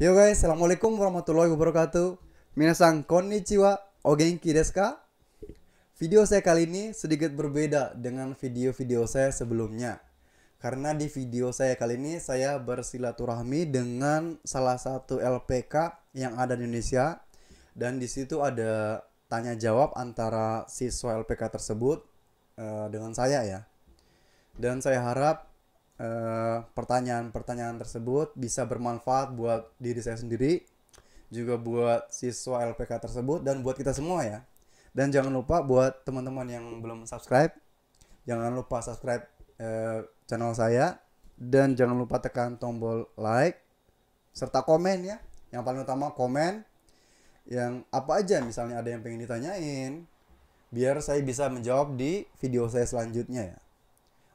Yo guys, assalamualaikum warahmatullahi wabarakatuh. Minasan konnichiwa, o genki desu ka? Video saya kali ini sedikit berbeda dengan video-video saya sebelumnya. Karena di video saya kali ini saya bersilaturahmi dengan salah satu LPK yang ada di Indonesia, dan di situ ada tanya jawab antara siswa LPK tersebut dengan saya ya. Dan saya harap pertanyaan-pertanyaan tersebut bisa bermanfaat buat diri saya sendiri, juga buat siswa LPK tersebut, dan buat kita semua ya. Dan jangan lupa buat teman-teman yang belum subscribe, jangan lupa subscribe channel saya, dan jangan lupa tekan tombol like serta komen ya. Yang paling utama komen yang apa aja, misalnya ada yang pengen ditanyain, biar saya bisa menjawab di video saya selanjutnya ya.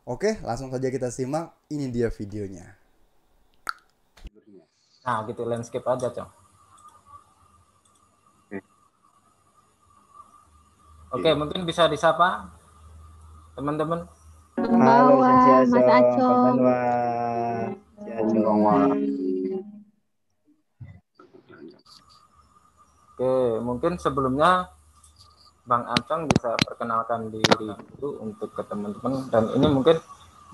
Oke, langsung saja kita simak. Ini dia videonya. Nah, gitu landscape aja, Cong. Oke, mungkin bisa disapa teman-teman. Halo, Konbanwa, Mas Sensei Acong. Konbanwa. Oke, mungkin sebelumnya Bang Acong bisa perkenalkan diri dulu untuk ke teman-teman, dan ini mungkin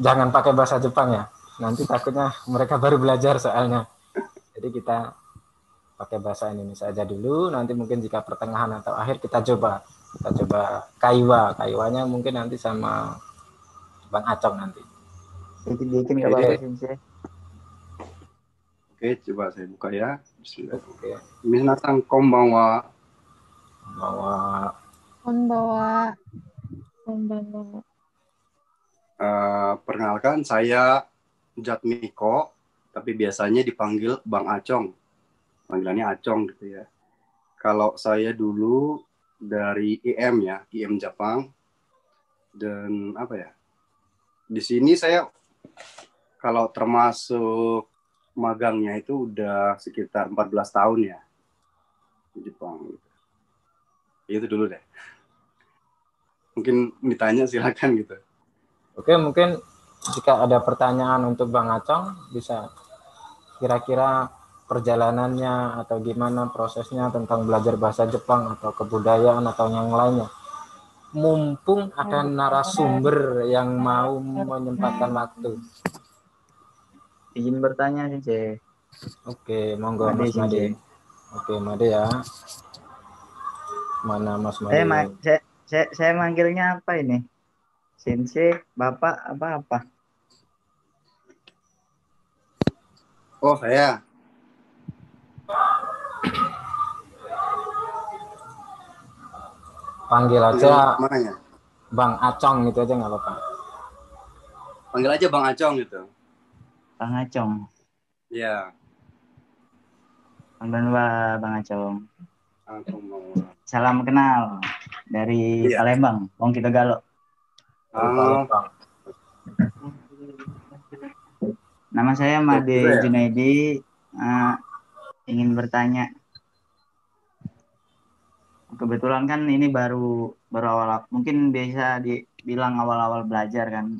jangan pakai bahasa Jepang ya. Nanti takutnya mereka baru belajar soalnya. Jadi kita pakai bahasa Indonesia aja dulu, nanti mungkin jika pertengahan atau akhir kita coba kaiwanya mungkin nanti sama Bang Acong nanti. Dikit-dikit nggak apa-apa, Sensei. Oke, coba saya buka ya. Bismillah. Oke. Minasan konbanwa. Bahwa Konbanwa. Konbanwa. Perkenalkan, saya Jatmiko, tapi biasanya dipanggil Bang Acong. Panggilannya Acong gitu ya. Kalau saya dulu dari IM ya, IM Jepang. Dan apa ya? Di sini saya kalau termasuk magangnya itu udah sekitar 14 tahun ya di Jepang gitu. Itu dulu deh. Mungkin ditanya silakan gitu. Oke, mungkin jika ada pertanyaan untuk Bang Acong, bisa kira-kira perjalanannya atau gimana prosesnya tentang belajar bahasa Jepang atau kebudayaan atau yang lainnya. Mumpung ada narasumber yang mau menyempatkan waktu. Izin bertanya, Sensei. Oke, monggo Made, Mas Made. Sensei. Oke, Made ya. Mana Mas Made? Saya manggilnya apa ini? Sensei, Bapak, apa-apa? Oh, saya. Panggil aja Mana ya? Bang Acong gitu aja nggak apa-apa. Panggil aja Bang Acong gitu. Bang Acong. Iya. Konbanwa, Bang Acong. Konbanwa. Salam kenal dari Iya. Palembang, Wong Kita Galo. Nama saya Made Ya? Junaidi. Ingin bertanya. Kebetulan kan ini baru awal, mungkin bisa dibilang awal-awal belajar kan.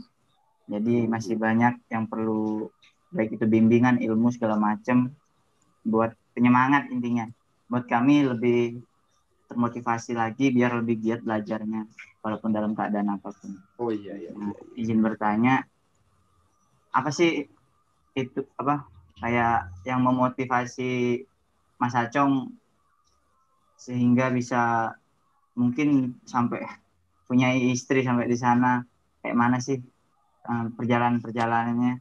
Jadi masih banyak yang perlu, baik itu bimbingan, ilmu segala macam, buat penyemangat intinya. Buat kami lebih termotivasi lagi biar lebih giat belajarnya walaupun dalam keadaan apapun. Oh iya. Nah, izin bertanya, apa sih itu kayak yang memotivasi Mas Acong sehingga bisa mungkin sampai punya istri sampai di sana, kayak mana sih perjalanannya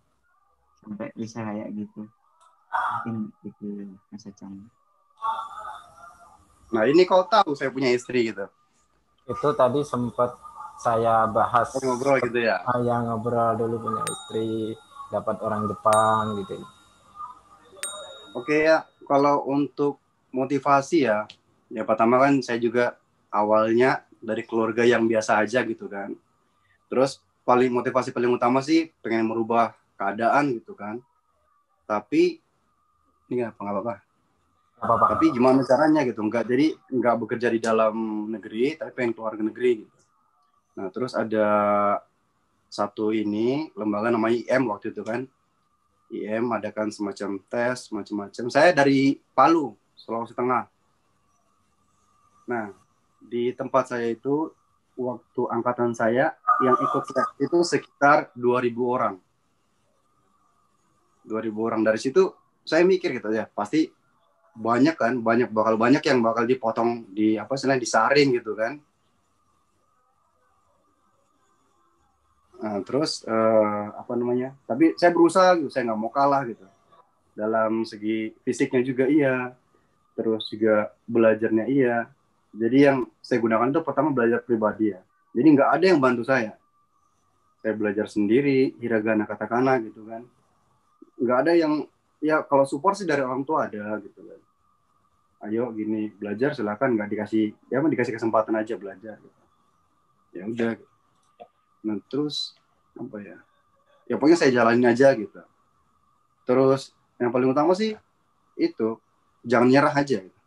sampai bisa kayak gitu, mungkin itu Mas Acong. Nah, ini kau tahu saya punya istri gitu. Itu tadi sempat saya bahas. Ngobrol gitu ya. Yang ngobrol dulu punya istri, dapat orang Jepang gitu. Oke ya, kalau untuk motivasi ya pertama kan saya juga awalnya dari keluarga yang biasa aja gitu kan. Terus motivasi paling utama sih pengen merubah keadaan gitu kan. Tapi ini nggak apa-apa. Tapi gimana caranya gitu? Nggak bekerja di dalam negeri, tapi pengen keluar ke negeri gitu. Nah terus ada satu lembaga namanya IM waktu itu kan. IM adakan semacam tes, macam-macam. Saya dari Palu, Sulawesi Tengah. Nah, di tempat saya itu waktu angkatan saya yang ikut seleksi itu sekitar 2.000 orang. 2.000 orang. Dari situ saya mikir gitu ya, pasti banyak kan, bakal banyak yang bakal dipotong di apa istilahnya disaring gitu kan. Nah, terus apa namanya? Tapi saya berusaha gitu, saya nggak mau kalah gitu. Dalam segi fisiknya juga iya, terus juga belajarnya iya. Jadi yang saya gunakan itu pertama belajar pribadi ya. Jadi nggak ada yang bantu saya. Saya belajar sendiri, hiragana, katakana gitu kan. Nggak ada yang, ya kalau support sih dari orang tua ada gitu kan. Ayo gini belajar silakan, nggak dikasih, ya dikasih kesempatan aja belajar. Gitu. Ya udah. Nah terus apa ya? Ya pokoknya saya jalanin aja gitu. Terus yang paling utama sih itu jangan nyerah aja. Gitu.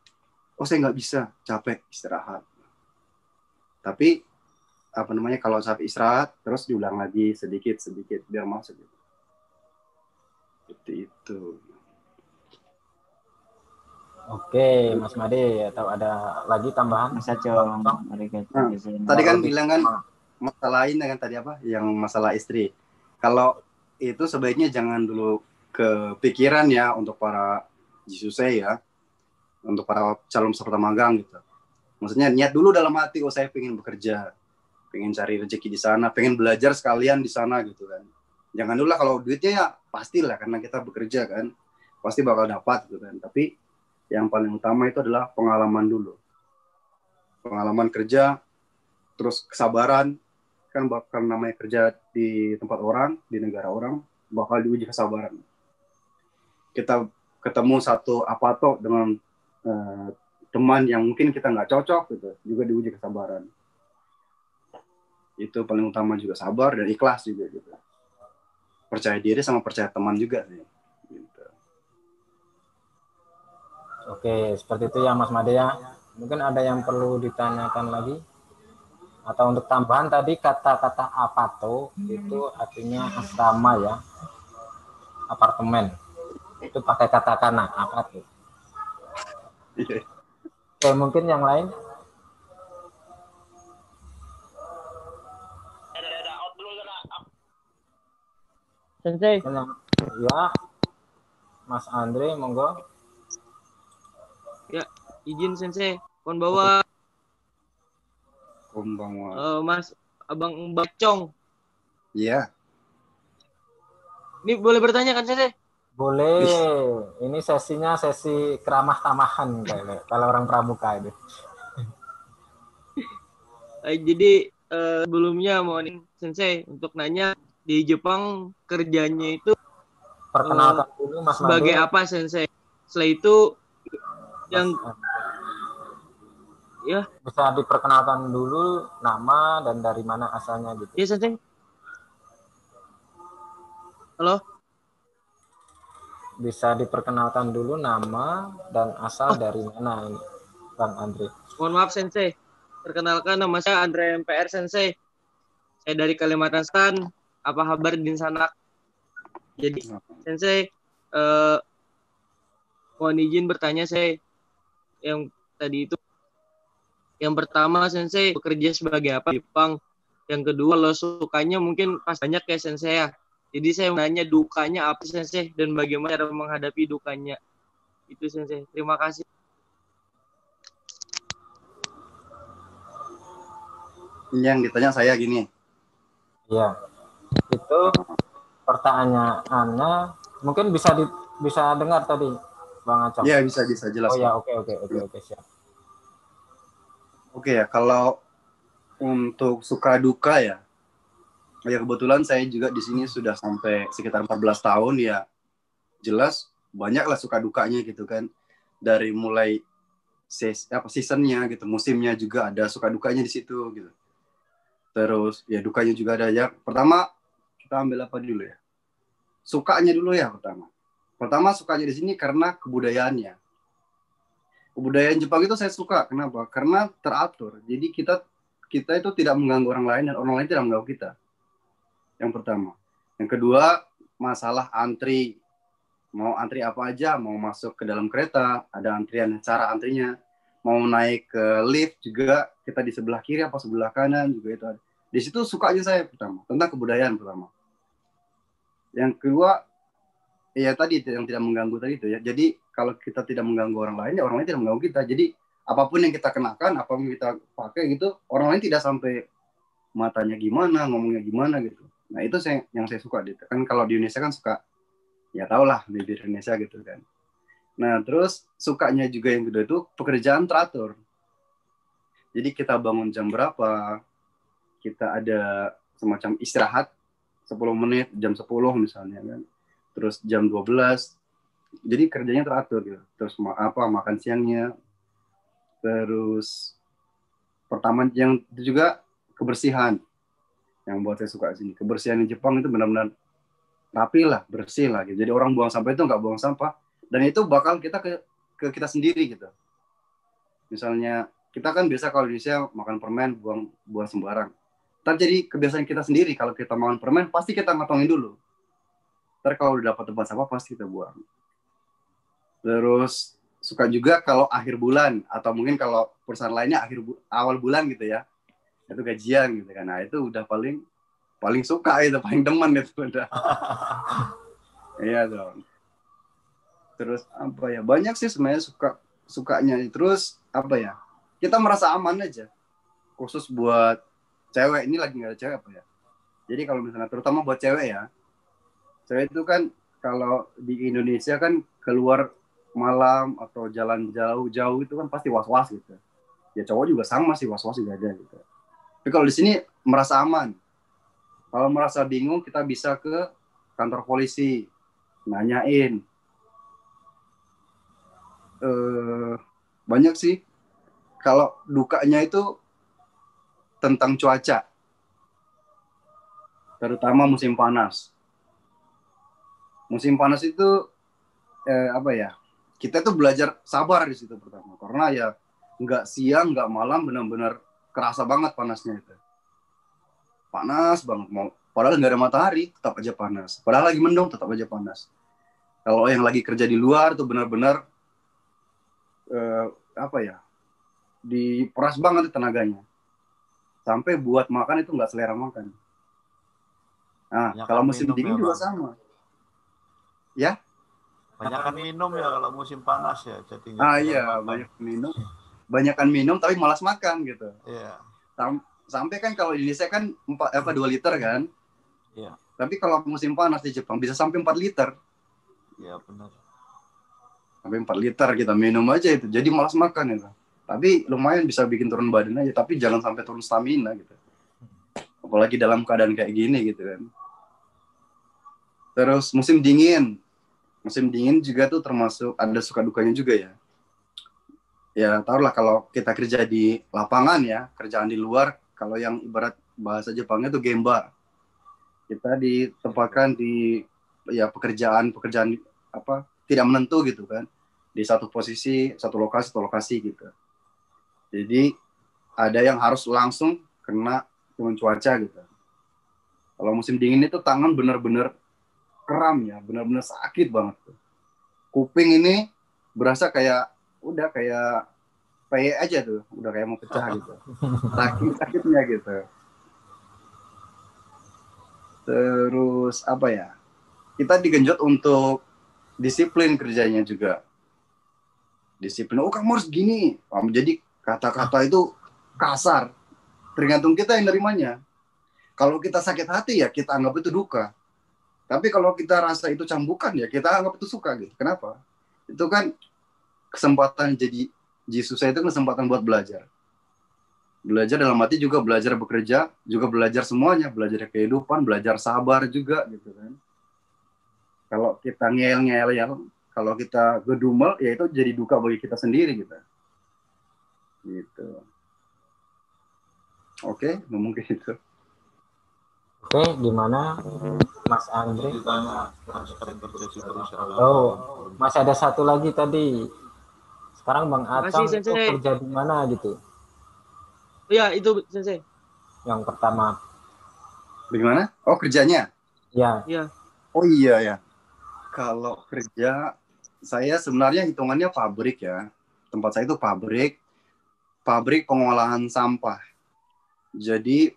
Oh saya nggak bisa, capek, istirahat. Tapi apa namanya kalau capek istirahat terus diulang lagi sedikit biar masuk gitu. Seperti itu. Oke, Mas Made, atau ada lagi tambahan? Mas Acong, Nah, tadi kan bilang kan masalah ini kan tadi apa? Yang masalah istri. Kalau itu sebaiknya jangan dulu kepikiran ya untuk para Jisusei ya, untuk para calon peserta magang gitu. Maksudnya niat dulu dalam hati, oh saya pengen bekerja, pengen cari rezeki di sana, pengen belajar sekalian di sana gitu kan. Jangan dulu lah kalau duitnya ya pastilah karena kita bekerja kan, pasti bakal dapat gitu kan. Tapi yang paling utama itu adalah pengalaman dulu. Pengalaman kerja, terus kesabaran, kan bakal namanya kerja di tempat orang, di negara orang, bakal diuji kesabaran. Kita ketemu satu apato dengan teman yang mungkin kita nggak cocok gitu, juga diuji kesabaran. Itu paling utama juga sabar dan ikhlas juga gitu. Percaya diri sama percaya teman juga sih. Gitu. Oke, seperti itu ya Mas Made ya. Mungkin ada yang perlu ditanyakan lagi? Atau untuk tambahan tadi kata-kata apato itu artinya asrama ya, apartemen. Itu pakai katakana apato. Oke, mungkin yang lain. Sensei. Ya, Mas Andre, monggo. Ya, izin Sensei. Konbawa. Konbanwa. Mas Abang Bacong. Iya. Ini boleh bertanya kan Sensei? Boleh. Ini sesinya sesi keramah tamahan kayak kalau orang pramuka itu. Jadi sebelumnya mau Sensei untuk nanya di Jepang kerjanya itu Perkenalkan dulu Mas sebagai Made. apa Sensei? Setelah itu yang ya bisa diperkenalkan dulu nama dan dari mana asalnya gitu. ya Sensei. Halo? Bisa diperkenalkan dulu nama dan asal dari mana ini, Bang Andre. Mohon maaf Sensei. Perkenalkan nama saya Andre MPR Sensei. Saya dari Kalimantan Selatan. Apa kabar di sana? Jadi Sensei mohon izin bertanya saya yang tadi itu. Yang pertama Sensei bekerja sebagai apa di Jepang. Yang kedua lo sukanya mungkin pas banyak ya Sensei ya. Jadi saya nanya dukanya apa Sensei dan bagaimana cara menghadapi dukanya. Itu Sensei. Terima kasih. Yang ditanya saya gini. Iya. Itu pertanyaannya mungkin bisa dengar tadi Bang Acong. Iya, bisa jelas. Oh ya, oke siap. Oke ya, kalau untuk suka duka ya kebetulan saya juga di sini sudah sampai sekitar 14 tahun ya. Jelas banyaklah suka dukanya gitu kan. Dari mulai seasonnya gitu, musimnya juga ada suka dukanya di situ gitu. Terus ya dukanya juga ada ya. Pertama kita ambil apa dulu ya? Sukanya dulu ya pertama. Pertama sukanya di sini karena kebudayaannya. Kebudayaan Jepang itu saya suka. Kenapa? Karena teratur. Jadi kita itu tidak mengganggu orang lain dan orang lain tidak mengganggu kita. Yang pertama. Yang kedua, masalah antri Mau antri apa aja, mau masuk ke dalam kereta, ada antrian, cara antrinya. Mau naik ke lift juga, kita di sebelah kiri apa sebelah kanan juga itu ada. Di situ sukanya saya pertama, tentang kebudayaan pertama. Yang kedua, ya tadi yang tidak mengganggu tadi itu ya. Jadi kalau kita tidak mengganggu orang lain, ya orang lain tidak mengganggu kita. Jadi apapun yang kita kenakan, apapun yang kita pakai gitu, orang lain tidak sampai matanya gimana, ngomongnya gimana gitu. Nah itu yang saya suka gitu. Kan kalau di Indonesia kan suka, ya tau lah di Indonesia gitu kan. Nah terus sukanya juga yang kedua itu pekerjaan teratur. Jadi kita bangun jam berapa, kita ada semacam istirahat 10 menit, jam 10 misalnya kan. Terus jam 12, jadi kerjanya teratur gitu. Terus makan siangnya. Terus pertama yang itu juga kebersihan. Yang buat saya suka sini. Kebersihan di Jepang itu benar-benar rapi lah, bersih lah gitu. Jadi orang buang sampah itu nggak buang sampah. Dan itu bakal kita ke kita sendiri gitu. Misalnya kita kan biasa kalau di Indonesia makan permen buang sembarang. Ntar jadi kebiasaan kita sendiri, kalau kita makan permen pasti kita ngotongin dulu. Ntar kalau udah dapat tempat sampah pasti kita buang. Terus suka juga kalau akhir bulan atau mungkin kalau perusahaan lainnya awal bulan gitu ya, itu gajian gitu kan. Nah itu udah paling suka itu, paling demen itu udah. Iya dong. Terus apa ya, banyak sih sebenarnya sukanya. Terus apa ya, kita merasa aman aja, khusus buat cewek. Ini lagi nggak ada cewek apa ya, jadi kalau misalnya terutama buat cewek ya, cewek itu kan kalau di Indonesia kan keluar malam atau jalan jauh-jauh itu kan pasti was-was gitu ya. Cowok juga sama sih, was-was juga ada gitu. Tapi kalau di sini merasa aman. Kalau merasa bingung kita bisa ke kantor polisi nanyain. Banyak sih. Kalau dukanya itu tentang cuaca, terutama musim panas. Musim panas itu apa ya? Kita tuh belajar sabar di situ pertama, karena ya nggak siang nggak malam, benar-benar kerasa banget panasnya itu. Panas banget, padahal nggak ada matahari tetap aja panas. Padahal lagi mendung tetap aja panas. Kalau yang lagi kerja di luar tuh benar-benar apa ya? Diperas banget tenaganya. Sampai buat makan itu nggak selera makan. Nah, Banyakan kalau musim minum dingin ya, juga Bang. sama. Ya? Banyakan minum ya kalau musim panas ya, jadi nggak bisa Iya, makan. banyakan minum tapi malas makan gitu. Iya. Sampai kan kalau di Indonesia kan 2 liter kan. Iya. Tapi kalau musim panas di Jepang bisa sampai 4 liter. Iya benar. Sampai 4 liter kita minum aja itu. Jadi malas makan itu. Tapi lumayan bisa bikin turun badan aja, tapi jangan sampai turun stamina gitu. Apalagi dalam keadaan kayak gini gitu kan. Terus musim dingin. Musim dingin juga tuh termasuk ada suka dukanya juga ya. Ya taruhlah kalau kita kerja di lapangan ya, kerjaan di luar, kalau yang ibarat bahasa Jepangnya tuh gemba. Kita ditempatkan di ya pekerjaan apa tidak menentu gitu kan. Di satu posisi, satu lokasi gitu. Jadi ada yang harus langsung kena dengan cuaca gitu. Kalau musim dingin itu tangan benar-benar kram ya, benar-benar sakit banget. Kuping ini berasa kayak udah kayak peye aja tuh, udah kayak mau pecah gitu. Sakitnya gitu. Terus apa ya? Kita digenjot untuk disiplin kerjanya juga. Disiplin. Oh kamu harus gini. Jadi kata-kata itu kasar. Tergantung kita yang nerimanya. Kalau kita sakit hati ya kita anggap itu duka. Tapi kalau kita rasa itu cambukan ya kita anggap itu suka gitu. Kenapa? Itu kan kesempatan jadi Jisusai itu kesempatan buat belajar. Belajar dalam arti juga belajar bekerja, juga belajar semuanya, belajar kehidupan, belajar sabar juga gitu kan. Kalau kita ngeyel-ngeyel, kalau kita gedumel, ya itu jadi duka bagi kita sendiri gitu. Gitu. Oke, mungkin itu. Oke, gimana Mas Andre? Sering kerja di perusahaan. Oh, masih ada satu lagi tadi. Sekarang Bang Acang Makasih, itu Sensei. kerja di mana gitu? Ya itu Sensei. Yang pertama. Bagaimana? Oh kerjanya? Ya. Ya. Oh iya ya. Kalau kerja, saya sebenarnya hitungannya pabrik ya. Tempat saya itu pabrik pengolahan sampah. Jadi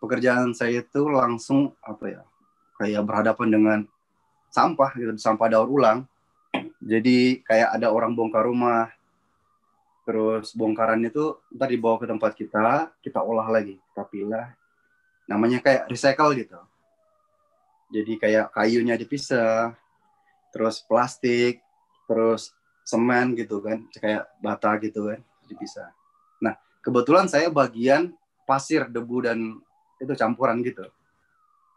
pekerjaan saya itu langsung apa ya, kayak berhadapan dengan sampah gitu, sampah daur ulang. Jadi kayak ada orang bongkar rumah, terus bongkaran itu ntar dibawa ke tempat kita olah lagi, kita pilah. Namanya kayak recycle gitu. Jadi kayak kayunya dipisah, terus plastik, terus semen gitu kan, kayak bata gitu kan, dipisah. Nah, kebetulan saya bagian pasir, debu, dan itu campuran gitu.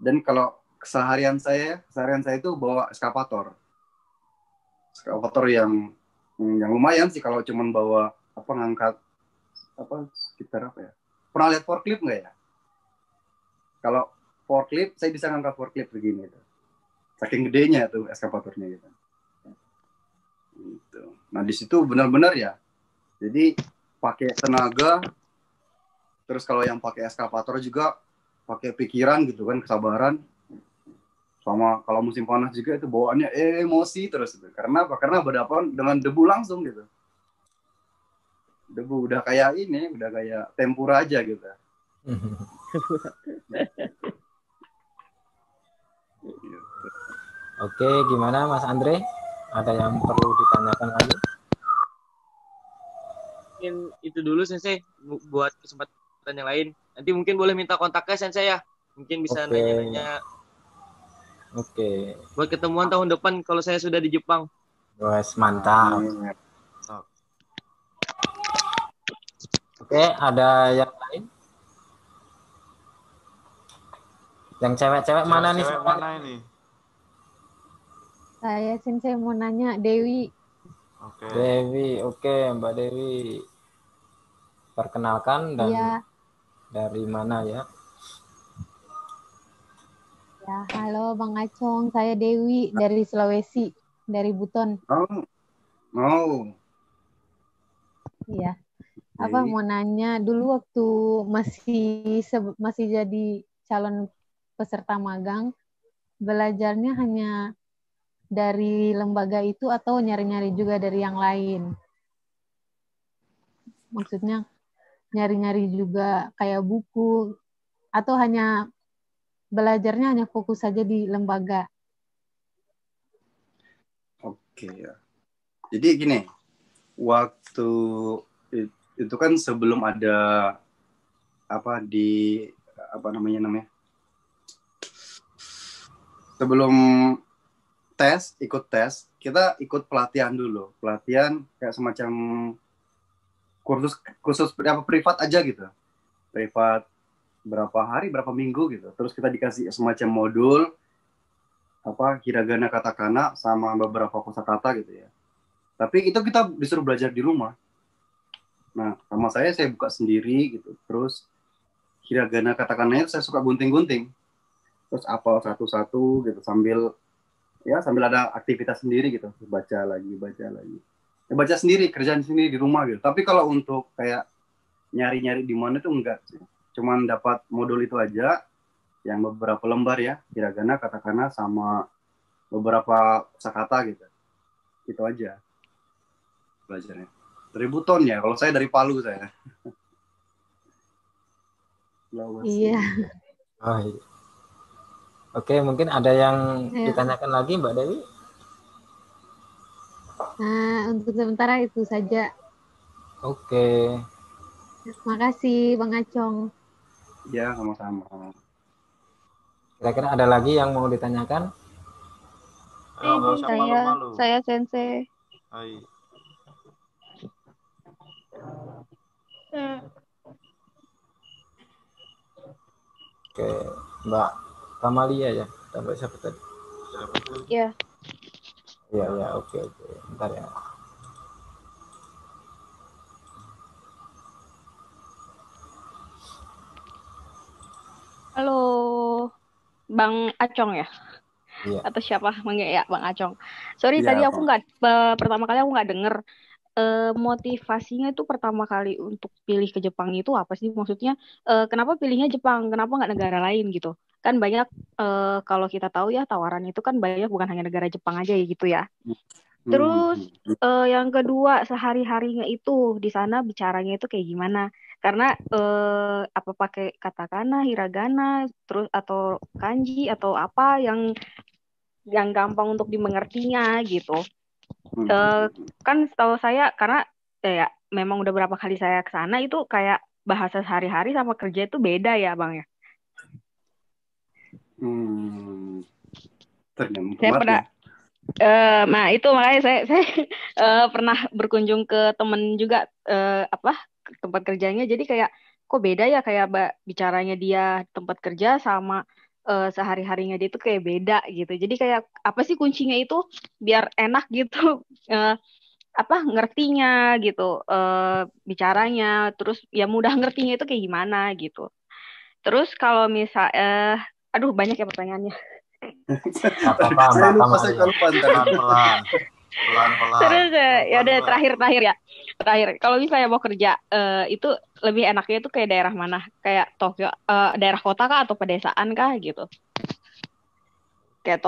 Dan kalau seharian saya itu bawa eskavator yang lumayan sih kalau cuman bawa apa, ngangkat apa sekitar apa ya. Pernah lihat forklift nggak ya? Kalau forklift, saya bisa ngangkat forklift begini tuh. Saking gedenya tuh eskavatornya gitu. Gitu. Nah di situ benar-benar ya. Jadi pakai tenaga. Terus kalau yang pakai eskavator juga pakai pikiran gitu kan, kesabaran. Sama kalau musim panas juga itu bawaannya emosi terus gitu. Karena apa? Karena berhadapan dengan debu langsung gitu. Debu udah kayak tempura aja gitu. Oke, gimana Mas Andre? Ada yang perlu ditanyakan lagi? Mungkin itu dulu Sensei buat kesempatan yang lain. Nanti mungkin boleh minta kontaknya Sensei ya. Mungkin bisa nanya-nanya. Oke. Buat ketemuan tahun depan kalau saya sudah di Jepang. Wes, mantap. Oke, ada yang lain? Yang cewek-cewek mana nih? Cewek mana ini? Saya Sensei mau nanya Dewi. Oke. Dewi, oke Mbak Dewi. Perkenalkan dan Iya. dari mana ya? Ya, halo Bang Acong, saya Dewi dari Sulawesi, dari Buton. Oh. Iya. Apa mau nanya dulu waktu masih jadi calon peserta magang, belajarnya hanya dari lembaga itu atau nyari-nyari juga dari yang lain? Maksudnya nyari-nyari juga kayak buku atau hanya belajarnya hanya fokus saja di lembaga? Oke ya. Jadi gini, waktu itu kan sebelum ada sebelum ikut tes, kita ikut pelatihan dulu. Pelatihan kayak semacam kursus privat aja gitu. Privat berapa hari, berapa minggu gitu. Terus kita dikasih semacam modul hiragana, katakana, sama beberapa kosakata gitu ya. Tapi itu kita disuruh belajar di rumah. Nah, sama saya buka sendiri gitu. Terus hiragana, katakananya saya suka gunting-gunting. Terus apal satu-satu gitu sambil ada aktivitas sendiri gitu. Baca lagi. Ya, baca sendiri, kerjaan sendiri di rumah gitu. Tapi kalau untuk kayak nyari-nyari di mana tuh enggak sih. Cuman dapat modul itu aja yang beberapa lembar ya, hiragana, katakana, sama beberapa kosakata gitu. Itu aja belajarnya. Dari Buton ya, kalau saya dari Palu saya. Iya. Oh, iya. Oke, mungkin ada yang ditanyakan lagi Mbak Dewi? Nah, untuk sementara itu saja. Oke. Terima kasih Bang Acong. Ya, sama-sama. Kira-kira ada lagi yang mau ditanyakan? Nggak usah malu-malu. Saya Sensei. Hai. Oke, Mbak Kamalia ya. Mbak siapa tadi? Iya. Iya, oke. Bentar ya. Halo, Bang Acong ya? Iya. Atau siapa manggil ya Bang Acong? Sorry, Ya, tadi aku nggak pertama kali aku nggak denger. motivasinya itu pertama kali untuk pilih ke Jepang itu apa sih? Maksudnya kenapa pilihnya Jepang? Kenapa nggak negara lain gitu? Kan banyak kalau kita tahu ya tawaran itu kan banyak bukan hanya negara Jepang aja ya gitu ya. Terus yang kedua sehari-harinya itu di sana bicaranya itu kayak gimana? Karena apa pakai katakana, hiragana, terus atau kanji atau apa yang gampang untuk dimengertinya gitu. Kan setahu saya karena ya memang udah berapa kali saya ke sana itu kayak bahasa sehari-hari sama kerja itu beda ya Bang ya. Saya pernah nah itu makanya saya pernah berkunjung ke temen juga ke tempat kerjanya jadi kayak kok beda ya kayak bicaranya dia tempat kerja sama sehari-harinya dia itu kayak beda gitu. Jadi kayak apa sih kuncinya itu biar enak gitu ngertinya gitu bicaranya terus ya mudah ngertinya itu kayak gimana gitu. Terus kalau misal aduh banyak ya pertanyaannya. Saya lupa, saya lupa. Pelan-pelan. Terus ya udah terakhir kalau misalnya mau kerja itu lebih enaknya itu kayak daerah mana? Kayak Tokyo daerah kota kah atau pedesaan kah gitu? Kayak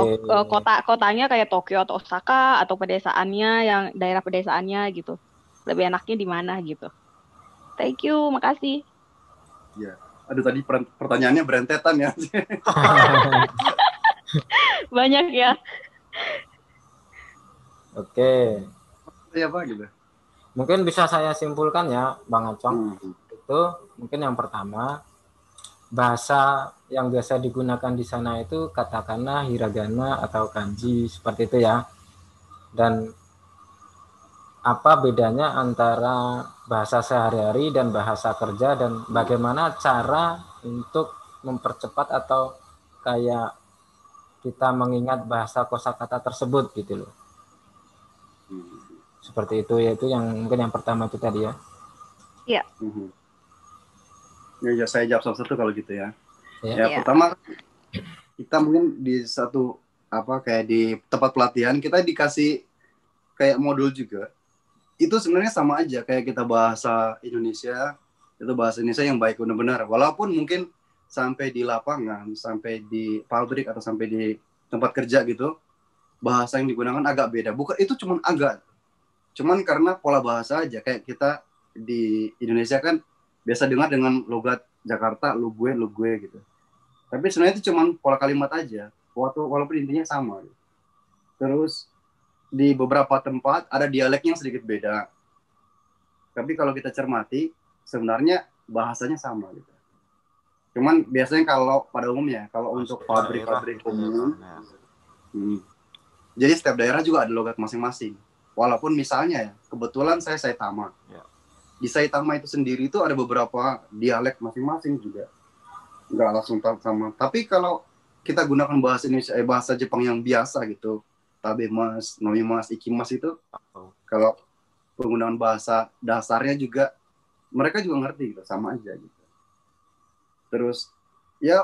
kotanya kayak Tokyo atau Osaka atau pedesaannya yang daerah pedesaannya gitu. Lebih enaknya di mana gitu. Thank you, makasih. Ya. Aduh tadi pertanyaannya berentetan ya. Banyak ya. Oke. Ya Pak gitu. Mungkin bisa saya simpulkan ya Bang Acong. Itu mungkin yang pertama bahasa yang biasa digunakan di sana itu katakana, hiragana atau kanji seperti itu ya. Dan apa bedanya antara bahasa sehari-hari dan bahasa kerja dan bagaimana cara untuk mempercepat atau kayak kita mengingat bahasa kosakata tersebut gitu loh. Seperti itu yaitu yang mungkin yang pertama itu tadi ya. Iya. Ya saya jawab satu-satu kalau gitu ya. Ya. Pertama kita mungkin di satu kayak di tempat pelatihan kita dikasih kayak modul juga. Itu sebenarnya sama aja kayak kita bahasa Indonesia, itu bahasa Indonesia yang baik benar-benar. Walaupun mungkin sampai di lapangan, sampai di pabrik atau sampai di tempat kerja gitu, bahasa yang digunakan agak beda. Bukan itu cuman agak. Cuman karena pola bahasa aja kayak kita di Indonesia kan biasa dengar dengan logat Jakarta, lu gue gitu. Tapi sebenarnya itu cuman pola kalimat aja. Walaupun intinya sama. Gitu. Terus di beberapa tempat ada dialek yang sedikit beda. Tapi kalau kita cermati, sebenarnya bahasanya sama gitu. Cuman biasanya kalau pada umumnya, kalau untuk pabrik-pabrik umum, jadi setiap daerah juga ada logat masing-masing. Walaupun misalnya ya, kebetulan saya Saitama. Di Saitama itu sendiri itu ada beberapa dialek masing-masing juga. Nggak langsung sama. Tapi kalau kita gunakan bahasa Indonesia, bahasa Jepang yang biasa gitu, tabemas, nomimas, ikimas itu kalau penggunaan bahasa dasarnya juga mereka juga ngerti gitu, sama aja gitu. Terus ya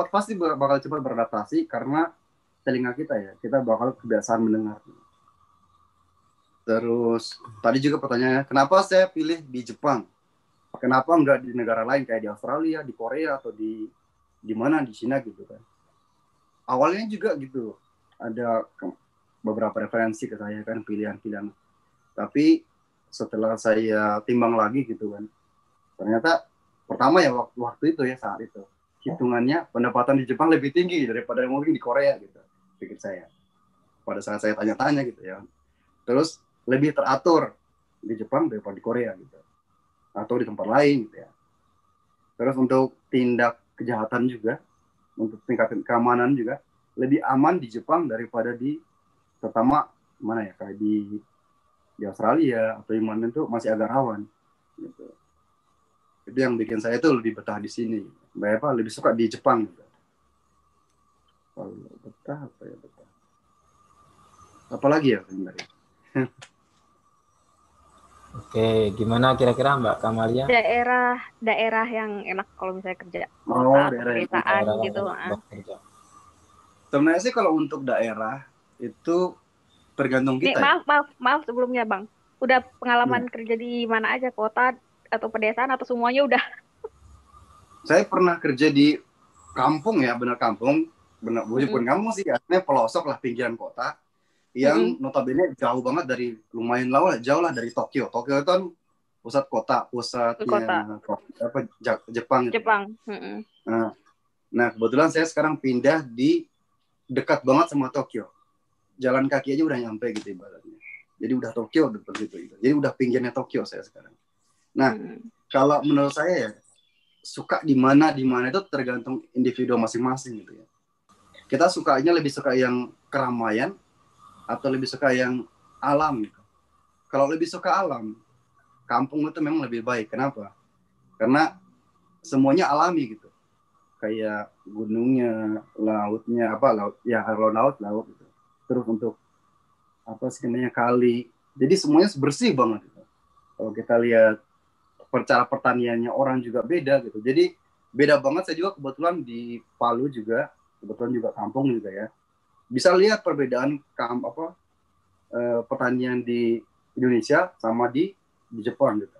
pasti bakal cepat beradaptasi karena telinga kita bakal kebiasaan mendengar. Terus tadi juga pertanyaannya kenapa saya pilih di Jepang? Kenapa enggak di negara lain kayak di Australia, di Korea atau di mana di Cina gitu kan? Awalnya juga gitu. Ada beberapa referensi ke saya kan pilihan-pilihan. Tapi setelah saya timbang lagi gitu kan, ternyata pertama ya waktu itu ya saat itu hitungannya pendapatan di Jepang lebih tinggi daripada mungkin di Korea gitu, pikir saya. Pada saat saya tanya-tanya gitu ya. Terus lebih teratur di Jepang daripada di Korea gitu, atau di tempat lain gitu ya. Terus untuk tindak kejahatan juga, untuk tingkat keamanan juga lebih aman di Jepang daripada terutama mana ya kayak di Australia atau di mana itu masih agak rawan gitu. Itu yang bikin saya tuh lebih betah di sini. Lebih suka di Jepang gitu. Kalau betah apa ya betah. Apalagi ya sebenarnya. Oke, gimana kira-kira Mbak Kamalia? Daerah yang enak kalau misalnya kerja. Daerah gitu. Sebenarnya sih kalau untuk daerah itu tergantung kita. Maaf sebelumnya Bang. Udah pengalaman kerja di mana aja, kota atau pedesaan atau semuanya udah? Saya pernah kerja di kampung ya, benar kampung, benar bukan kampung sih, artinya pelosok lah, pinggiran kota, yang notabene jauh banget dari, lumayan jauh lah dari Tokyo. Tokyo itu kan pusat kota, pusatnya apa, Jepang. Jepang. Nah, kebetulan saya sekarang pindah di dekat banget sama Tokyo. Jalan kaki aja udah nyampe gitu ibaratnya. Jadi udah Tokyo dekat gitu. Jadi udah pinggirnya Tokyo saya sekarang. Nah, kalau menurut saya ya, suka di mana itu tergantung individu masing-masing gitu ya. Kita lebih suka yang keramaian atau lebih suka yang alam gitu. Kalau lebih suka alam, kampung itu memang lebih baik. Kenapa? Karena semuanya alami gitu. Kayak gunungnya, lautnya, laut gitu. Terus untuk kali. Jadi semuanya bersih banget gitu. Kalau kita lihat cara pertaniannya orang juga beda gitu. Jadi beda banget. Saya juga kebetulan di Palu juga, kebetulan juga kampung juga ya. Bisa lihat perbedaan pertanian di Indonesia sama di Jepang gitu.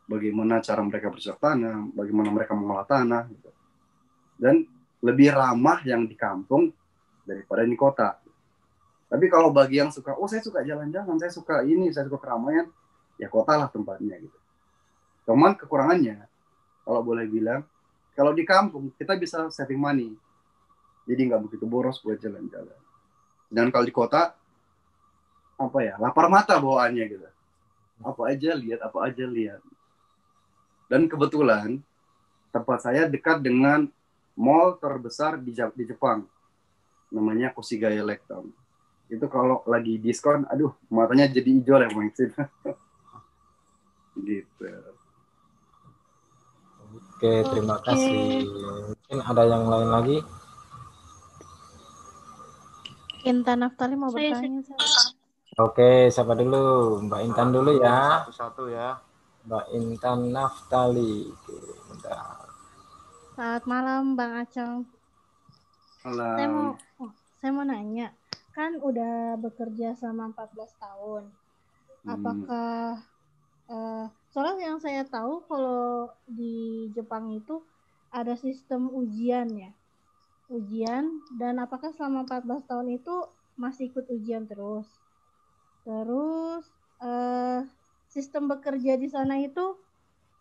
Bagaimana cara mereka bercocok tanam, bagaimana mereka mengolah tanah gitu. Dan lebih ramah yang di kampung daripada di kota. Tapi kalau bagi yang suka, saya suka jalan-jalan, saya suka keramaian, ya kota lah tempatnya gitu. Cuman kekurangannya, kalau boleh bilang, kalau di kampung kita bisa saving money, jadi nggak begitu boros buat jalan-jalan. Dan kalau di kota, lapar mata bawaannya gitu. Apa aja lihat. Dan kebetulan tempat saya dekat dengan mall terbesar di Jepang, namanya Koshigaya Laketown. Itu kalau lagi diskon, aduh matanya jadi hijau lah maksud. Gitu. Oke, terima kasih. Mungkin ada yang lain lagi? Intan Naftali mau bertanya. Oke, siapa dulu? Mbak Intan dulu ya. Satu-satu ya. Mbak Intan Naftali. Oke, bentar. Selamat malam Bang Acong. Malam. Saya mau nanya, kan udah bekerja selama 14 tahun. Apakah soalnya yang saya tahu kalau di Jepang itu ada sistem ujian ya. Dan apakah selama 14 tahun itu masih ikut ujian terus? Terus sistem bekerja di sana itu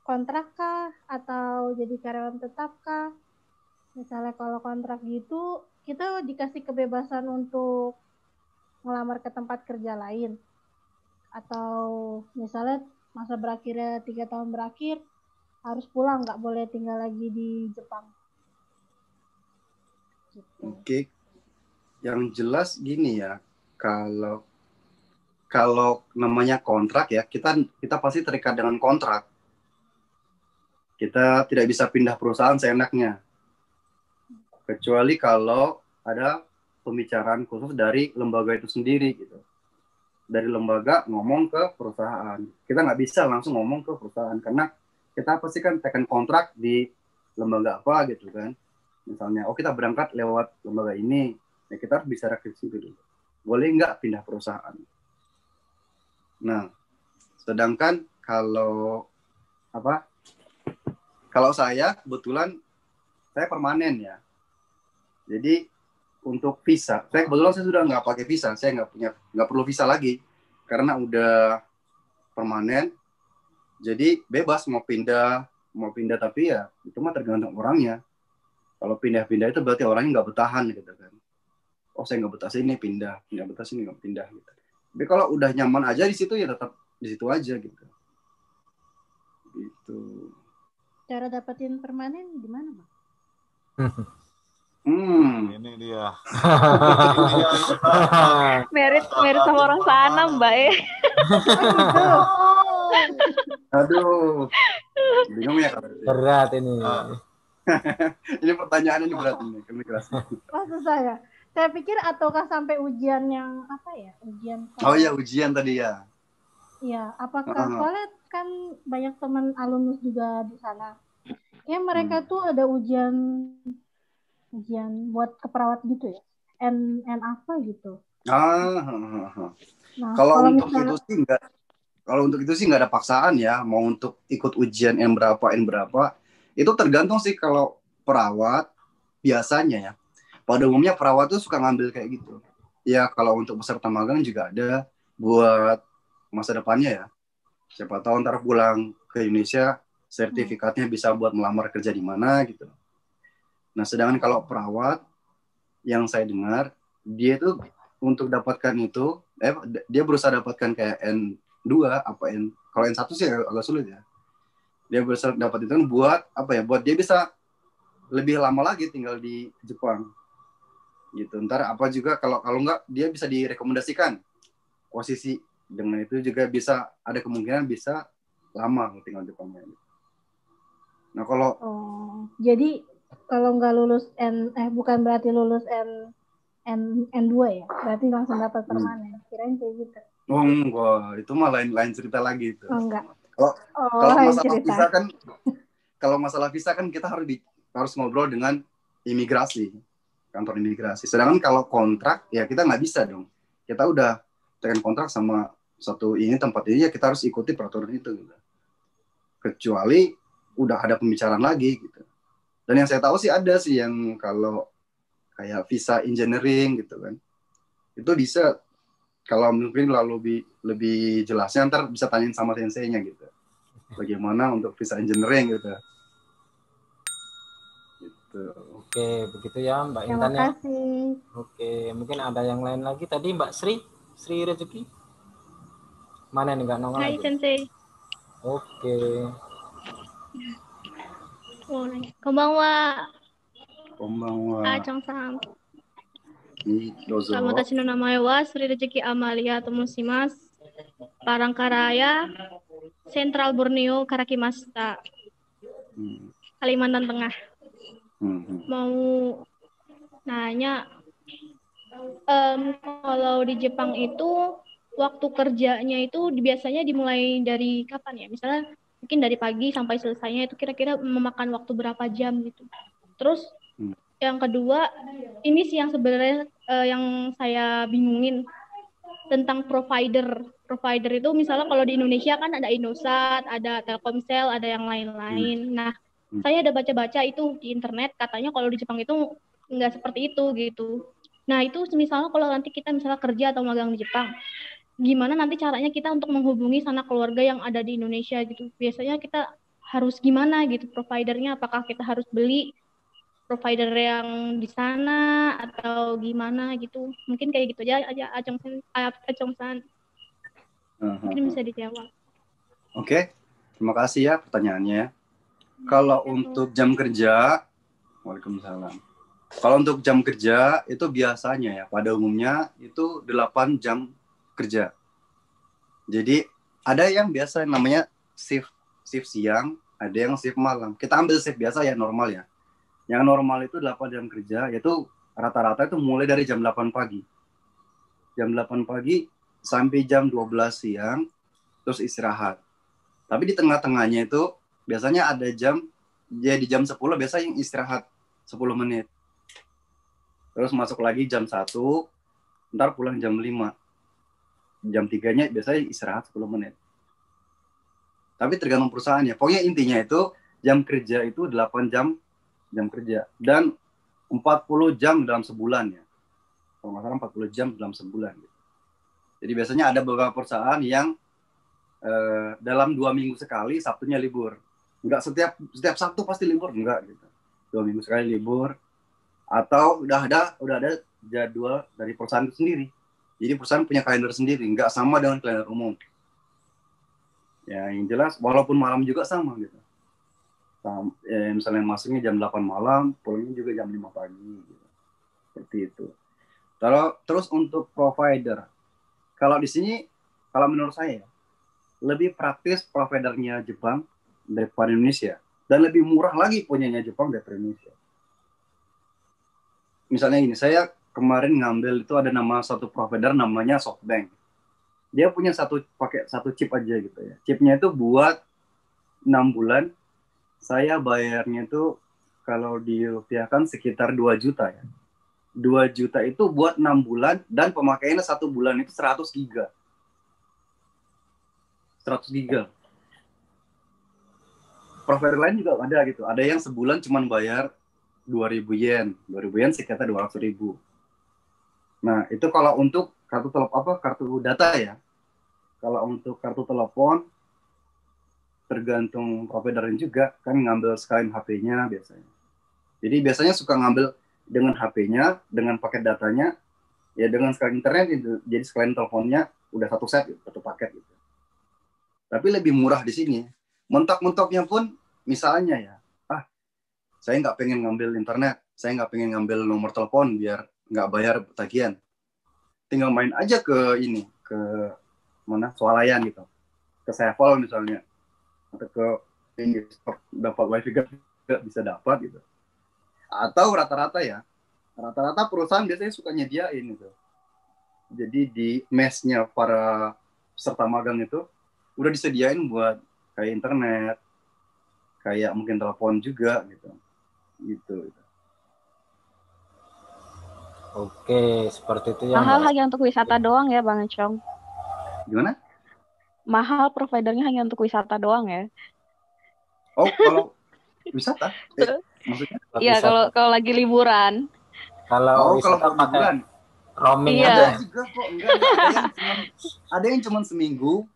kontrak kah atau jadi karyawan tetap kah? Misalnya kalau kontrak gitu, kita dikasih kebebasan untuk ngelamar ke tempat kerja lain. Atau misalnya masa berakhirnya 3 tahun berakhir, harus pulang, nggak boleh tinggal lagi di Jepang. Gitu. Oke. Yang jelas gini ya, kalau namanya kontrak ya, kita pasti terikat dengan kontrak. Kita tidak bisa pindah perusahaan seenaknya. Kecuali kalau ada pembicaraan khusus dari lembaga itu sendiri gitu. Dari lembaga ngomong ke perusahaan. Kita nggak bisa langsung ngomong ke perusahaan karena kita pasti kan tekan kontrak di lembaga apa gitu kan. Misalnya, kita berangkat lewat lembaga ini, ya kita harus bicara ke situ dulu. Boleh nggak pindah perusahaan? Nah, sedangkan kalau saya kebetulan saya permanen ya. Jadi untuk visa, saya sudah nggak pakai visa, saya nggak perlu visa lagi karena udah permanen. Jadi bebas mau pindah tapi ya itu mah tergantung orangnya. Kalau pindah-pindah itu berarti orangnya nggak bertahan gitu kan. Saya nggak betah sini pindah, nggak betah sini nggak pindah gitu. Tapi kalau udah nyaman aja di situ ya tetap di situ aja gitu. Gitu. Cara dapetin permanen gimana, Bang? Ini dia. Merit sama orang sana, Mbak ya. Aduh. Bingung ya kalau berat ini. Ini pertanyaan ini berat ini. Maksud saya pikir ataukah sampai ujian yang ujian. Oh iya, ujian tadi ya. Iya, apakah soalnya kan banyak teman alumnus juga di sana. Ya mereka tuh ada ujian buat keperawat gitu ya. N apa gitu. Nah, kalau untuk itu sih Kalau untuk itu sih nggak ada paksaan ya, mau untuk ikut ujian N berapa, itu tergantung sih. Kalau perawat biasanya ya, pada umumnya perawat tuh suka ngambil kayak gitu. Ya kalau untuk peserta magang juga ada buat masa depannya ya. Siapa tahu ntar pulang ke Indonesia sertifikatnya bisa buat melamar kerja di mana gitu. Nah sedangkan kalau perawat yang saya dengar dia itu untuk dapatkan itu, dia berusaha dapatkan kayak N2 apa kalau N1 sih agak sulit ya. Dia berusaha dapat itu buat apa ya? Buat dia bisa lebih lama lagi tinggal di Jepang. Gitu. Ntar apa juga kalau enggak dia bisa direkomendasikan posisi, dengan itu juga bisa ada kemungkinan bisa lama tinggal di Jepang. Nah kalau jadi kalau nggak lulus bukan berarti lulus N2 ya, berarti langsung dapat permanen. Kirain kayak gitu. Oh enggak, itu mah lain cerita lagi itu. Oh enggak. Kalau masalah visa kan, kalau masalah visa kan kita harus ngobrol dengan imigrasi, kantor imigrasi. Sedangkan kalau kontrak ya kita nggak bisa dong. Kita udah tekan kontrak sama satu tempat ini ya kita harus ikuti peraturan itu. Gitu. Kecuali udah ada pembicaraan lagi gitu. Dan yang saya tahu sih ada sih yang kalau kayak visa engineering gitu kan. Itu bisa, kalau mungkin lebih jelasnya ntar bisa tanyain sama senseinya gitu. Bagaimana untuk visa engineering gitu. Gitu. Oke, begitu ya Mbak Intan ya. Terima kasih. Oke, mungkin ada yang lain lagi tadi Mbak Sri Rezeki. Mana nih nggak nongol lagi? Hai Sensei. Oke. Konbanwa. Konbanwa. Chong-san. Dozo. Watashi no namae wa Sri Rezeki Amalia to moshimasu. Palangkaraya, Central Borneo karakimashita. Kalimantan Tengah. Mau nanya, kalau di Jepang itu waktu kerjanya itu biasanya dimulai dari kapan ya? Misalnya mungkin dari pagi sampai selesainya itu kira-kira memakan waktu berapa jam gitu. Terus yang kedua, ini sih yang sebenarnya yang saya bingungin tentang provider. Provider itu misalnya kalau di Indonesia kan ada Indosat, ada Telkomsel, ada yang lain-lain. Nah, saya ada baca-baca itu di internet, katanya kalau di Jepang itu nggak seperti itu gitu. Nah, itu misalnya kalau nanti kita misalnya kerja atau magang di Jepang, gimana nanti caranya kita untuk menghubungi sanak keluarga yang ada di Indonesia gitu. Biasanya kita harus gimana gitu providernya, apakah kita harus beli provider yang di sana atau gimana gitu. Mungkin kayak gitu aja Acong-san. Mungkin bisa dijawab. Oke, terima kasih ya pertanyaannya. Kalau untuk jam kerja, Waalaikumsalam. Kalau untuk jam kerja itu biasanya ya pada umumnya itu 8 jam kerja. Jadi ada yang biasa namanya shift siang, ada yang shift malam. Kita ambil shift biasa ya normal ya. Yang normal itu 8 jam kerja, yaitu rata-rata itu mulai dari jam 8 pagi. Jam 8 pagi sampai jam 12 siang, terus istirahat. Tapi di tengah-tengahnya itu biasanya ada jam, jadi jam 10 biasanya yang istirahat 10 menit. Terus masuk lagi jam 1, ntar pulang jam 5. Jam 3-nya biasanya istirahat 10 menit. Tapi tergantung perusahaannya. Pokoknya intinya itu jam kerja itu 8 jam kerja. Dan 40 jam dalam sebulan ya. Kalau nggak salah 40 jam dalam sebulan. Gitu. Jadi biasanya ada beberapa perusahaan yang dalam 2 minggu sekali Sabtunya libur. Enggak setiap Sabtu pasti libur, enggak gitu. 2 minggu sekali libur. Atau udah ada jadwal dari perusahaan itu sendiri. Jadi perusahaan punya kalender sendiri, enggak sama dengan kalender umum. Ya yang jelas walaupun malam juga sama gitu. Misalnya masuknya jam 8 malam, pulangnya juga jam 5 pagi gitu. Seperti itu. Terus untuk provider. Kalau di sini kalau menurut saya lebih praktis providernya Jepang daripada Indonesia dan lebih murah lagi punyanya Jepang daripada Indonesia. Misalnya gini, saya kemarin ngambil itu ada nama satu provider namanya SoftBank. Dia punya pakai satu chip aja gitu ya. Chipnya itu buat 6 bulan. Saya bayarnya itu kalau dirupiahkan sekitar 2 juta ya. 2 juta itu buat 6 bulan dan pemakaiannya 1 bulan itu 100 giga. 100 giga. Provider lain juga ada gitu. Ada yang sebulan cuma bayar 2.000 yen. 2.000 yen sekitar 200.000. Nah, itu kalau untuk kartu data ya. Kalau untuk kartu telepon tergantung providernya juga, kan ngambil sekalian HP-nya biasanya. Jadi biasanya suka ngambil dengan HP-nya, dengan paket datanya, ya dengan sekalian internet gitu. Jadi sekalian teleponnya udah satu set gitu, satu paket gitu. Tapi lebih murah di sini. Mentok-mentoknya pun misalnya ya, saya nggak pengen ngambil internet, saya nggak pengen ngambil nomor telepon biar nggak bayar tagihan. Tinggal main aja ke mana swalayan gitu, ke Sevel misalnya, atau ke ini dapat wifi nggak bisa dapat gitu. Atau rata-rata perusahaan biasanya suka nyediain gitu. Jadi di mesnya para peserta magang itu udah disediain buat kayak internet, kayak mungkin telepon juga gitu. Oke, seperti itu ya. Mahal hanya untuk wisata doang ya, Bang Econg? Gimana? Mahal providernya hanya untuk wisata doang ya? Oh, kalau wisata? Maksudnya? Iya, kalau lagi liburan. Kalau liburan roaming iya. aja. Ada juga kok, enggak. Ada yang cuma seminggu.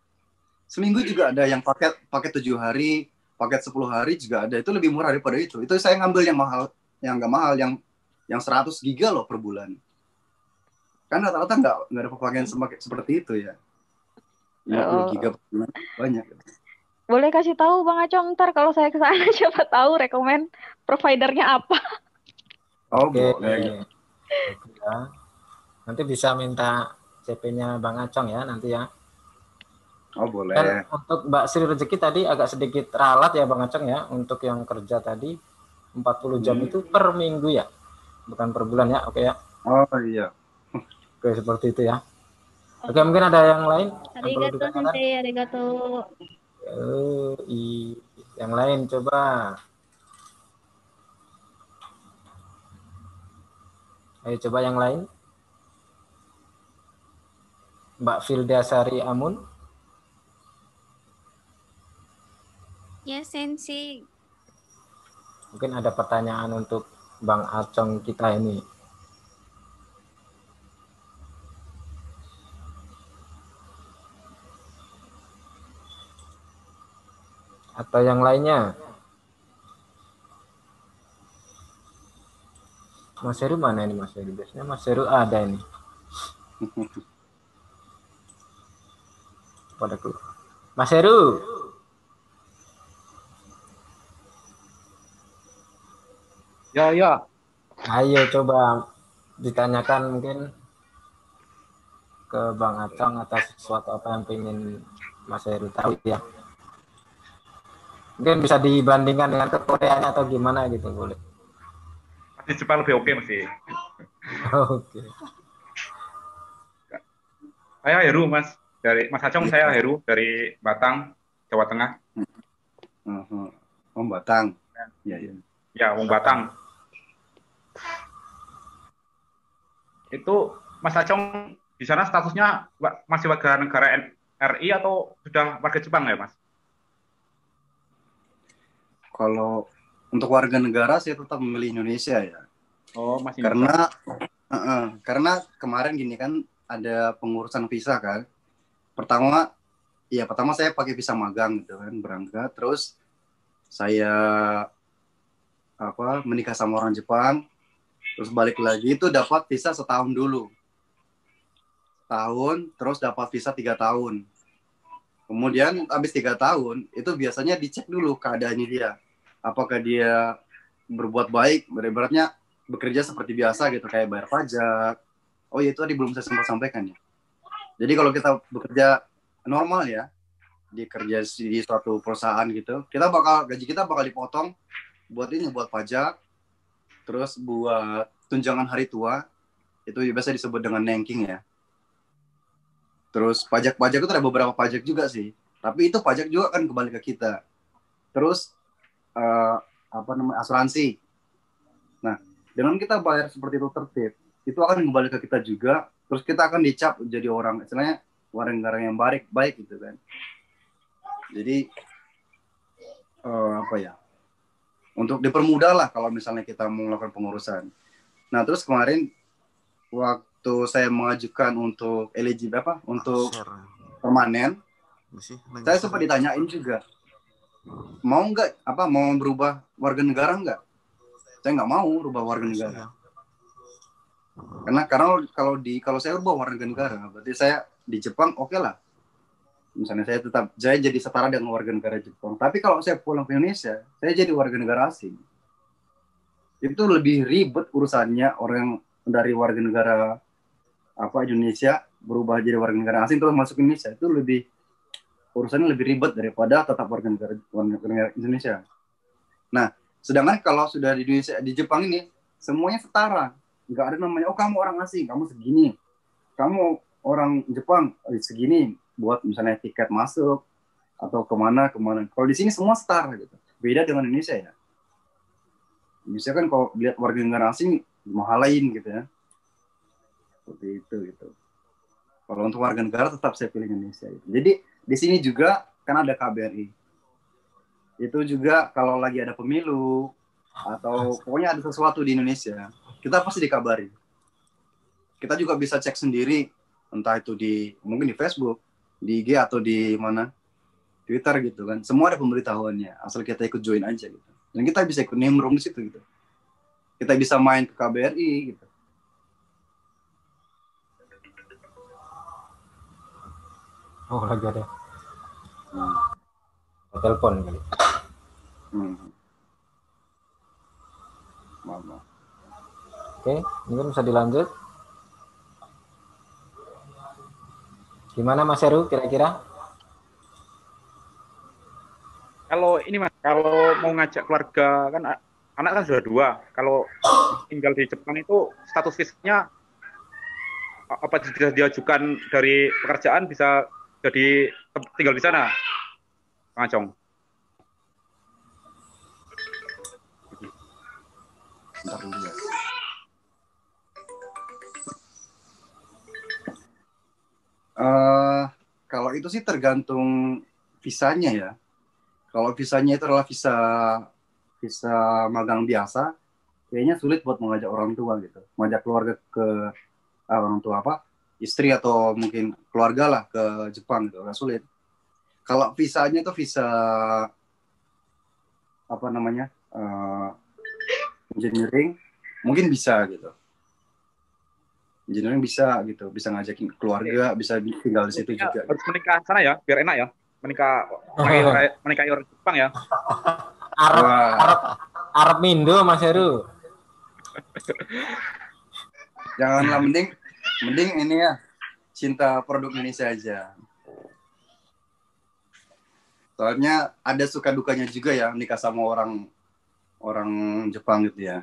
Seminggu juga ada yang paket 7 hari, paket 10 hari juga ada. Itu lebih murah daripada itu. Itu saya ngambil yang mahal, yang enggak mahal, yang 100 giga loh per bulan. Kan rata-rata enggak ada pemakaian seperti itu ya. 50 giga per bulan banyak. Boleh kasih tahu Bang Acong, ntar kalau saya ke sana siapa tahu rekomen providernya apa. Oh, Oke. boleh. Ya. Nanti bisa minta CP-nya Bang Acong ya nanti ya. Oh, boleh. Dan untuk Mbak Sri Rezeki tadi agak sedikit ralat ya Bang Acong ya. Untuk yang kerja tadi 40 jam itu per minggu ya. Bukan per bulan ya. Oke ya. Oh iya. Oke, seperti itu ya. Oke, mungkin ada yang lain yang perlu Arigato ditanyakan? sensei, arigato. Yang lain coba. Ayo coba yang lain. Mbak Fildasari Amun. Ya, Sensei. Mungkin ada pertanyaan untuk Bang Acong kita ini. Atau yang lainnya? Mas Heru mana ini Mas Heru? Biasanya Mas Heru ada ini. Padaku. Mas Heru. Ya. Ayo coba ditanyakan mungkin ke Bang Acong atas sesuatu apa yang pengen Mas Heru tahu ya. Mungkin bisa dibandingkan dengan ke Koreanya atau gimana gitu, boleh. Masih Jepang lebih oke masih. Oke. Saya Heru Mas, dari Mas Acong. Saya Heru dari Batang, Jawa Tengah. Batang. Ya. Ya, Wong Batang. Itu Mas Acong di sana statusnya masih warga negara RI atau sudah warga Jepang ya, Mas? Kalau untuk warga negara saya tetap memilih Indonesia ya. Oh, masih karena kemarin gini kan ada pengurusan visa kan. Pertama saya pakai visa magang gitu kan, berangkat, terus saya menikah sama orang Jepang, terus balik lagi itu dapat visa setahun dulu. Terus dapat visa 3 tahun. Kemudian habis 3 tahun itu biasanya dicek dulu keadaannya dia. Apakah dia berbuat baik, beratnya bekerja seperti biasa gitu, kayak bayar pajak. Oh ya, itu tadi belum saya sempat sampaikan ya. Jadi kalau kita bekerja normal ya, kerja di suatu perusahaan gitu, gaji kita bakal dipotong buat pajak, terus buat tunjangan hari tua, itu biasa disebut dengan nenking ya. Terus pajak itu ada beberapa pajak juga sih, tapi itu pajak juga kan kembali ke kita. Terus asuransi. Nah, dengan kita bayar seperti itu tertib, itu akan kembali ke kita juga. Terus kita akan dicap jadi orang, istilahnya warga negara yang baik gitu kan. Jadi apa ya? Untuk dipermudah lah kalau misalnya kita mau melakukan pengurusan. Nah, terus kemarin waktu saya mengajukan untuk eligible untuk permanen, saya sempat ditanyain juga, mau berubah warga negara nggak? Saya nggak mau berubah warga negara. Karena kalau saya berubah warga negara, berarti saya di Jepang oke lah. Misalnya saya jadi setara dengan warga negara Jepang. Tapi kalau saya pulang ke Indonesia, saya jadi warga negara asing. Itu lebih ribet urusannya orang dari warga negara Indonesia berubah jadi warga negara asing terus masuk Indonesia. Itu urusannya lebih ribet daripada tetap warga negara Indonesia. Nah, sedangkan kalau sudah di Indonesia, di Jepang ini semuanya setara. Nggak ada namanya, kamu orang asing, kamu segini. Kamu orang Jepang segini buat misalnya tiket masuk atau kemana. Kalau di sini semua setara gitu. Beda dengan Indonesia ya. Indonesia kan kalau lihat warga negara asing mahalain gitu ya. Seperti itu gitu. Kalau untuk warga negara tetap saya pilih Indonesia gitu. Jadi di sini juga kan ada KBRI. Itu juga kalau lagi ada pemilu atau pokoknya ada sesuatu di Indonesia, kita pasti dikabari. Kita juga bisa cek sendiri, entah itu mungkin di Facebook, di IG atau di mana, Twitter gitu kan. Semua ada pemberitahuannya, asal kita ikut join aja gitu. Dan kita bisa ikut nimbrung di situ gitu. Kita bisa main ke KBRI gitu. Oh, lagi ada. Telepon kali. Maaf. Oke, mungkin bisa dilanjut. Gimana Mas Heru kira-kira? Kalau ini Mas, kalau mau ngajak keluarga kan anak kan sudah 2. Kalau tinggal di Jepang itu status fisiknya apa bisa diajukan dari pekerjaan bisa jadi tinggal di sana, Kang Acong? Bentar dulu ya. Kalau itu sih tergantung visanya ya. Kalau visanya itu adalah visa magang biasa, kayaknya sulit buat mengajak orang tua gitu, mengajak keluarga ke orang tua istri atau mungkin keluarga lah ke Jepang gitu, agak sulit. Kalau visanya itu visa engineering, mungkin bisa gitu. Engineering bisa gitu, bisa ngajakin keluarga, bisa tinggal di situ juga. Harus menikah sana ya, biar enak ya. Menikahi orang Jepang ya. Arab Mindo Mas Heru. Janganlah, mending ini ya, cinta produk Indonesia aja. Soalnya ada suka dukanya juga ya nikah sama orang Jepang gitu ya.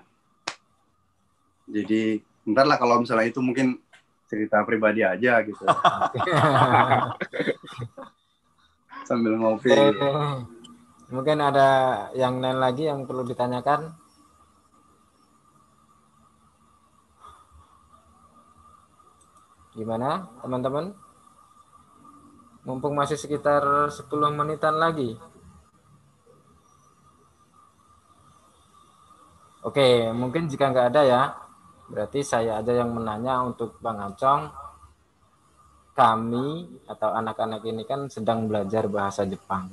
Jadi bentar lah, kalau misalnya itu mungkin cerita pribadi aja gitu. Sambil ngopi. Mungkin ada yang lain lagi yang perlu ditanyakan. Gimana teman-teman? Mumpung masih sekitar 10 menitan lagi. Oke, mungkin jika nggak ada ya, berarti saya aja yang menanya untuk Bang Acong. Kami atau anak-anak ini kan sedang belajar bahasa Jepang.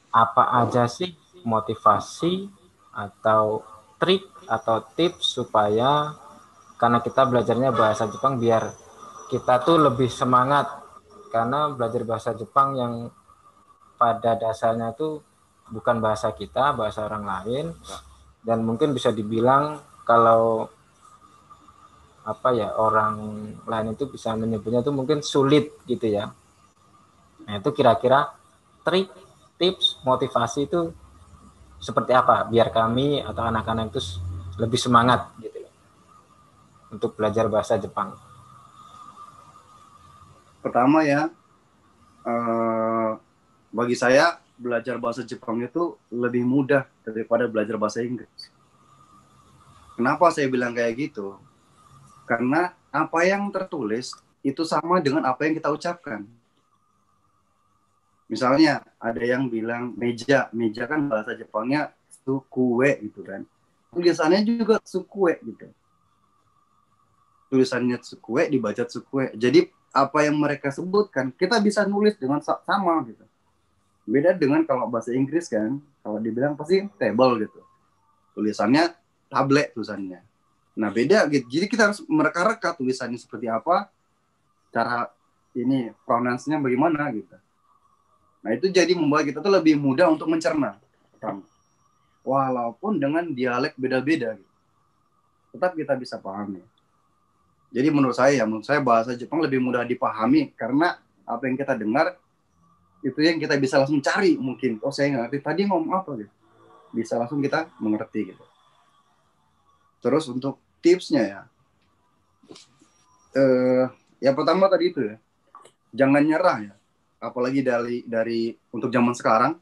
Apa aja sih motivasi atau trik atau tips supaya, karena kita belajarnya bahasa Jepang, biar kita tuh lebih semangat, karena belajar bahasa Jepang yang pada dasarnya itu bukan bahasa kita, bahasa orang lain, dan mungkin bisa dibilang kalau orang lain itu bisa menyebutnya itu mungkin sulit gitu ya. Nah, itu kira-kira trik, tips, motivasi itu seperti apa biar kami atau anak-anak itu lebih semangat gitu untuk belajar bahasa Jepang. Pertama ya, bagi saya belajar bahasa Jepang itu lebih mudah daripada belajar bahasa Inggris. Kenapa saya bilang kayak gitu? Karena apa yang tertulis itu sama dengan apa yang kita ucapkan. Misalnya ada yang bilang meja, meja kan bahasa Jepangnya sukue gitu kan. Tulisannya juga sukue gitu. Tulisannya sukue dibaca sukue. Jadi apa yang mereka sebutkan kita bisa nulis dengan sama gitu. Beda dengan kalau bahasa Inggris kan, kalau dibilang pasti table gitu. Tulisannya tablet tulisannya. Nah beda gitu. Jadi kita harus mereka-reka tulisannya seperti apa, cara ini pronounce-nya bagaimana gitu. Nah itu jadi membuat kita tuh lebih mudah untuk mencerna. Walaupun dengan dialek beda-beda gitu. Tetap kita bisa pahami. Jadi menurut saya bahasa Jepang lebih mudah dipahami karena apa yang kita dengar itu yang kita bisa langsung cari mungkin. Oh saya ngerti tadi ngomong apa gitu. Bisa langsung kita mengerti gitu. Terus untuk tipsnya yang pertama tadi itu ya, jangan nyerah ya. Apalagi dari untuk zaman sekarang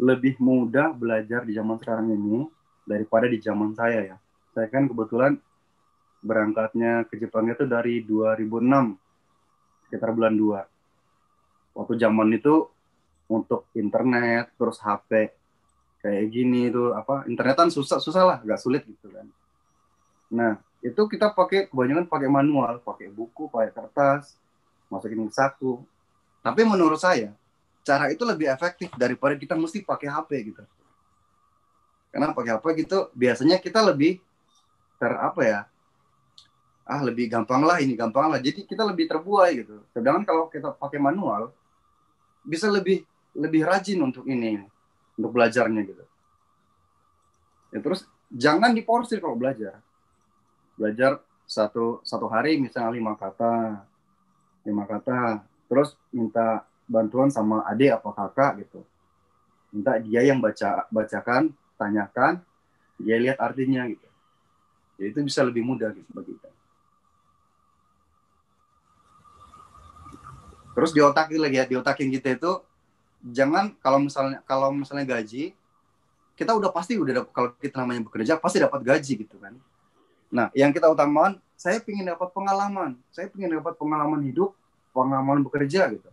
lebih mudah belajar di zaman sekarang ini daripada di zaman saya ya. Saya kan kebetulan berangkatnya ke Jepang itu dari 2006 sekitar bulan 2. Waktu zaman itu untuk internet terus HP kayak gini itu internetan susah lah, nggak sulit gitu kan. Nah itu kita kebanyakan pakai manual, pakai buku, pakai kertas, masukin ke saku. Tapi menurut saya cara itu lebih efektif daripada kita mesti pakai HP gitu. Karena pakai HP gitu biasanya kita lebih lebih gampang lah. Jadi kita lebih terbuai gitu. Sedangkan kalau kita pakai manual bisa lebih rajin untuk belajarnya gitu. Ya, terus jangan diporsir kalau belajar. Belajar satu hari misalnya 5 kata. Terus minta bantuan sama adik apa kakak gitu. Minta dia yang bacakan, tanyakan, dia lihat artinya gitu. Jadi itu bisa lebih mudah gitu bagi kita. Terus diotakin kita itu jangan kalau misalnya gaji kita kalau kita namanya bekerja pasti dapat gaji gitu kan. Nah, yang kita utamakan saya ingin dapat pengalaman hidup, pengalaman bekerja gitu.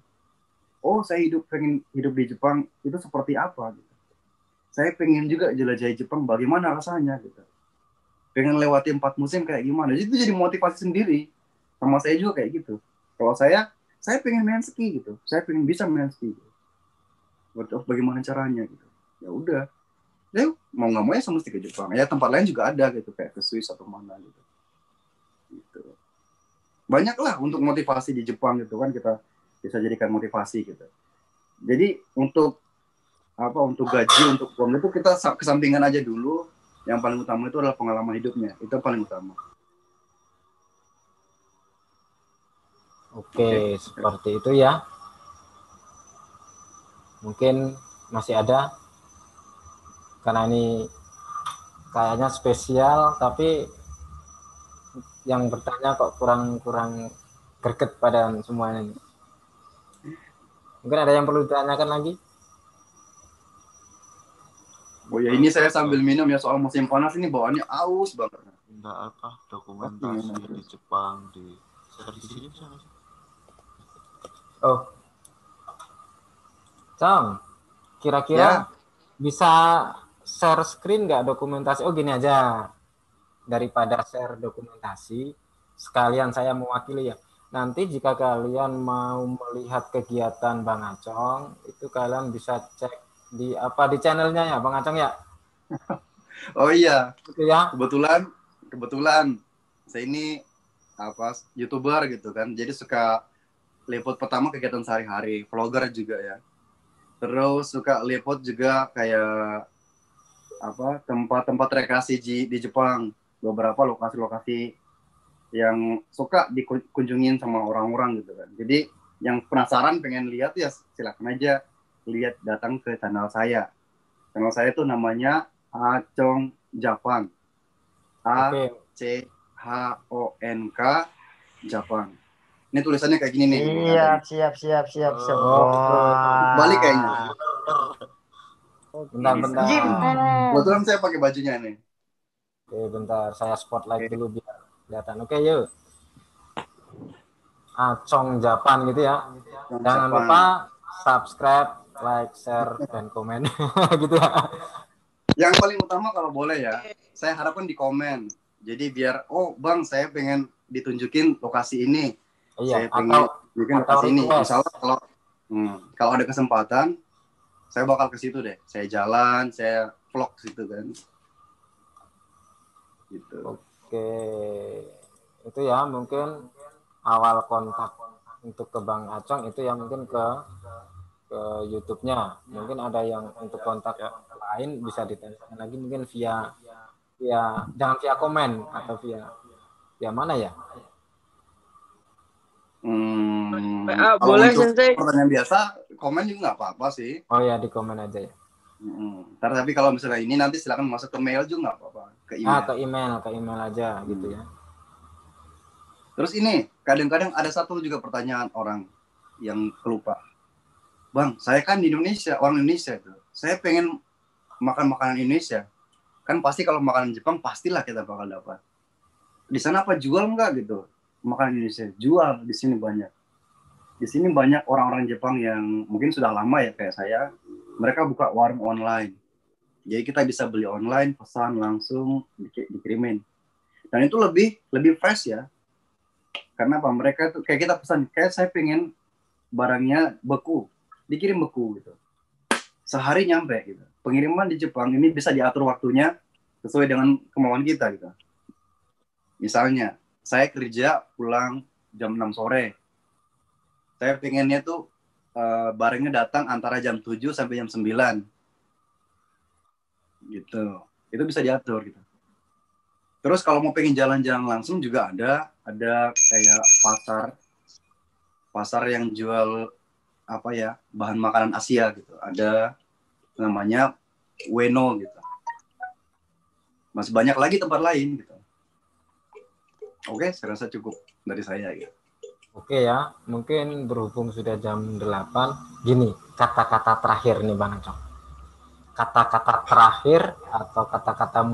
Oh, saya pengen hidup di Jepang itu seperti apa gitu. Saya pengen juga jelajahi Jepang bagaimana rasanya gitu. Pengen lewati 4 musim kayak gimana. Jadi itu jadi motivasi sendiri. Sama saya juga kayak gitu. Kalau saya pengen main ski gitu. Saya pengen bisa main ski. Gitu. Bagaimana caranya gitu. Ya udah. Ya mau nggak mau ya mesti ke Jepang. Ya tempat lain juga ada gitu kayak ke Swiss atau mana gitu. Gitu. Banyaklah untuk motivasi di Jepang gitu kan kita bisa jadikan motivasi gitu. Jadi untuk gaji untuk uang itu kita kesampingan aja dulu. Yang paling utama itu adalah pengalaman hidupnya. Itu paling utama. Oke, seperti itu ya. Mungkin masih ada karena ini kayaknya spesial tapi yang bertanya kok kurang greget pada semuanya. Mungkin ada yang perlu ditanyakan lagi? Oh ya ini saya sambil minum ya soal musim panas ini bawaannya aus banget. Enggak dokumentasi di Jepang di sini. Oh. Cong, kira-kira bisa share screen nggak dokumentasi? Oh gini aja, daripada share dokumentasi, sekalian saya mewakili ya. Nanti jika kalian mau melihat kegiatan Bang Acong, itu kalian bisa cek di channelnya ya Bang Acong ya. Oh iya. Itu ya. Kebetulan saya ini YouTuber gitu kan. Jadi suka liput pertama kegiatan sehari-hari, vlogger juga ya. Terus suka liput juga kayak tempat-tempat rekreasi di Jepang, beberapa lokasi-lokasi yang suka dikunjungin sama orang-orang gitu kan. Jadi yang penasaran pengen lihat ya silakan aja datang ke channel saya. Channel saya tuh namanya Acong Japan. ACHONK Japan. Ini tulisannya kayak gini nih. Siap. Balik kayaknya. Bentar. Kebetulan saya pakai bajunya nih. Oke, bentar. Saya spotlight dulu biar kelihatan. Oke, yuk. Acong Japan gitu ya. Jangan lupa subscribe, like, share, dan komen. Gitu ya. Yang paling utama kalau boleh ya, saya harapkan di komen. Jadi biar, oh bang, saya pengen ditunjukin lokasi ini. Iya, Saya pengen bikin atau lokasi ini. request. Misalnya kalau ada kesempatan, saya bakal ke situ deh. Saya jalan, saya vlog situ kan. Gitu. Oke, itu ya mungkin awal kontak untuk ke Bang Acong itu ya mungkin ke YouTube-nya. Mungkin ada yang untuk kontak lain bisa ditanyakan lagi mungkin via jangan via komen atau via mana ya? PA Kalau boleh untuk Sensei. pertanyaan biasa, komen juga nggak apa-apa sih. Oh ya, di komen aja ya. Tapi kalau misalnya ini nanti silakan masuk ke mail juga nggak apa-apa. Ke email. Ke email aja gitu ya. Terus ini, kadang-kadang ada satu juga pertanyaan orang yang kelupa. Bang, saya kan di Indonesia, orang Indonesia itu. Saya pengen makan makanan Indonesia. Kan pasti kalau makanan Jepang pastilah kita bakal dapat. Di sana apa jual nggak gitu? Makanan Indonesia jual, di sini banyak. Di sini banyak orang-orang Jepang yang mungkin sudah lama ya kayak saya. Mereka buka warung online. Jadi kita bisa beli online, pesan langsung dikirimin. Dan itu lebih fresh ya. Karena apa? Mereka tuh kayak kita pesan, kayak saya pengen barangnya beku, dikirim beku gitu. Sehari nyampe gitu. Pengiriman di Jepang ini bisa diatur waktunya sesuai dengan kemauan kita gitu. Misalnya, saya kerja pulang jam 6 sore. Saya pengennya tuh barangnya datang antara jam 7 sampai jam 9. Gitu. Itu bisa diatur gitu. Terus kalau mau pengen jalan-jalan langsung juga ada kayak pasar yang jual apa ya, bahan makanan Asia gitu. Ada namanya Ueno gitu. Masih banyak lagi tempat lain gitu. Oke, saya rasa cukup dari saya gitu. Oke ya, mungkin berhubung sudah jam 8, gini, kata-kata terakhir nih Bang Acong. Kata-kata terakhir atau kata-kata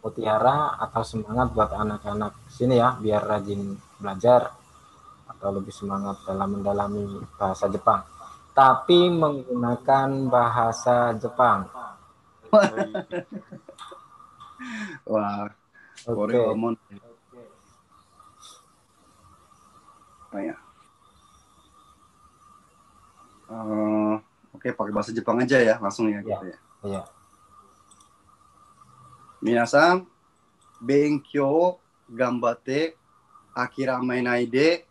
mutiara atau semangat buat anak-anak sini ya, biar rajin belajar atau lebih semangat dalam mendalami bahasa Jepang. Tapi menggunakan bahasa Jepang. Wah, Oke. Oke, pakai bahasa Jepang aja ya, langsung ya. Gitu ya. Iya. Minasan, benkyou ganbatte, akiramenai de,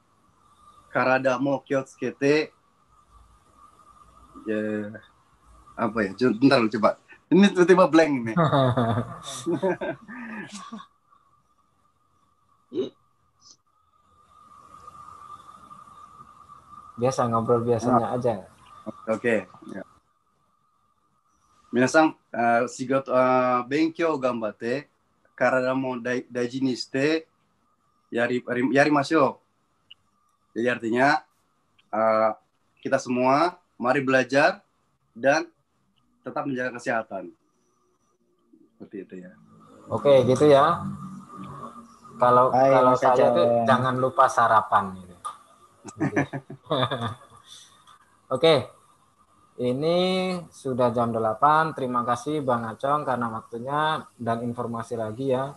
karada mo kyotsukete. Ya, apa ya? Bentar coba. Ini tiba-tiba blank ini. Biasa ngobrol biasanya aja. Oke. Ya. Minasan, shigoto benkyou ganbatte, karada mo daiji ni shite, yarimashou. Jadi artinya kita semua mari belajar dan tetap menjaga kesehatan. Seperti itu ya. Oke, gitu ya. Kalau saya tuh jangan lupa sarapan gitu. Oke. Ini sudah jam 8. Terima kasih Bang Acong karena waktunya dan informasi lagi ya.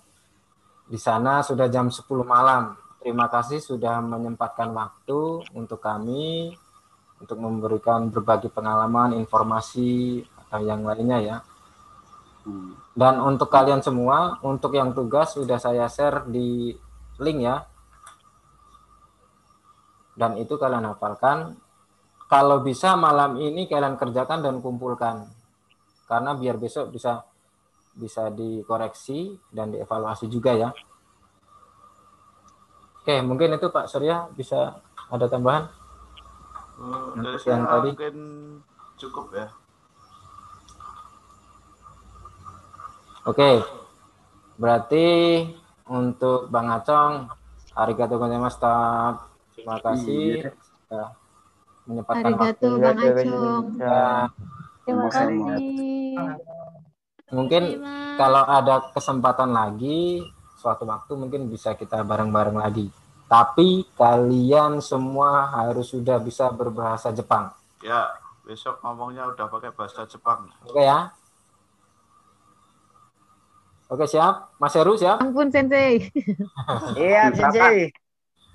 Di sana sudah jam 10 malam. Terima kasih sudah menyempatkan waktu untuk kami untuk memberikan berbagi pengalaman, informasi atau yang lainnya ya. Dan untuk kalian semua, untuk yang tugas sudah saya share di link ya. Dan itu kalian hafalkan. Kalau bisa malam ini kalian kerjakan dan kumpulkan. Karena biar besok bisa dikoreksi dan dievaluasi juga ya. Oke, mungkin itu Pak Surya bisa ada tambahan? Dari saya tadi mungkin cukup ya. Oke, berarti untuk Bang Acong, arigatou gozaimashita. Terima kasih sudah menyempatkan waktu. Arigatou Bang Acong. Terima kasih. Mungkin kalau ada kesempatan lagi, suatu waktu mungkin bisa kita bareng-bareng lagi. Tapi kalian semua harus sudah bisa berbahasa Jepang. Ya. Besok ngomongnya udah pakai bahasa Jepang. Oke ya. Oke, siap. Mas Heru siap? Ampun Sensei. Iya, Sensei.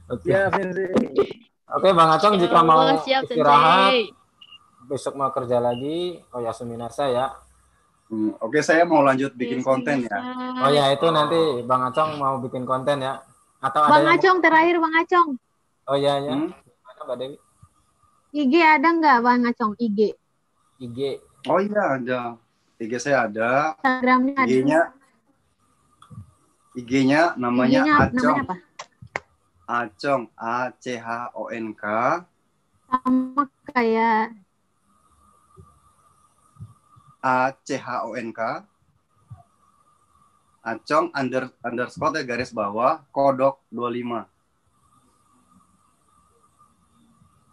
Oke. Siap, Sensei. Oke, Bang Acong Ya jika mau Allah, siap, istirahat, Sensei. besok mau kerja lagi, Oyasuminasa ya. Oke, saya mau lanjut bikin konten ya. Oh ya, itu nanti Bang Acong mau bikin konten ya. Atau ada Bang yang Acong terakhir Bang Acong. Oh iya ya. Gimana Mbak Dewi? IG ada nggak Bang Acong? IG. IG. Oh iya ada. IG saya ada. Instagramnya ada. IG-nya namanya IG-nya Acong. namanya apa? Acong, ACHONK. Sama kayak ACHONK. Acong underscore garis bawah kodok 25.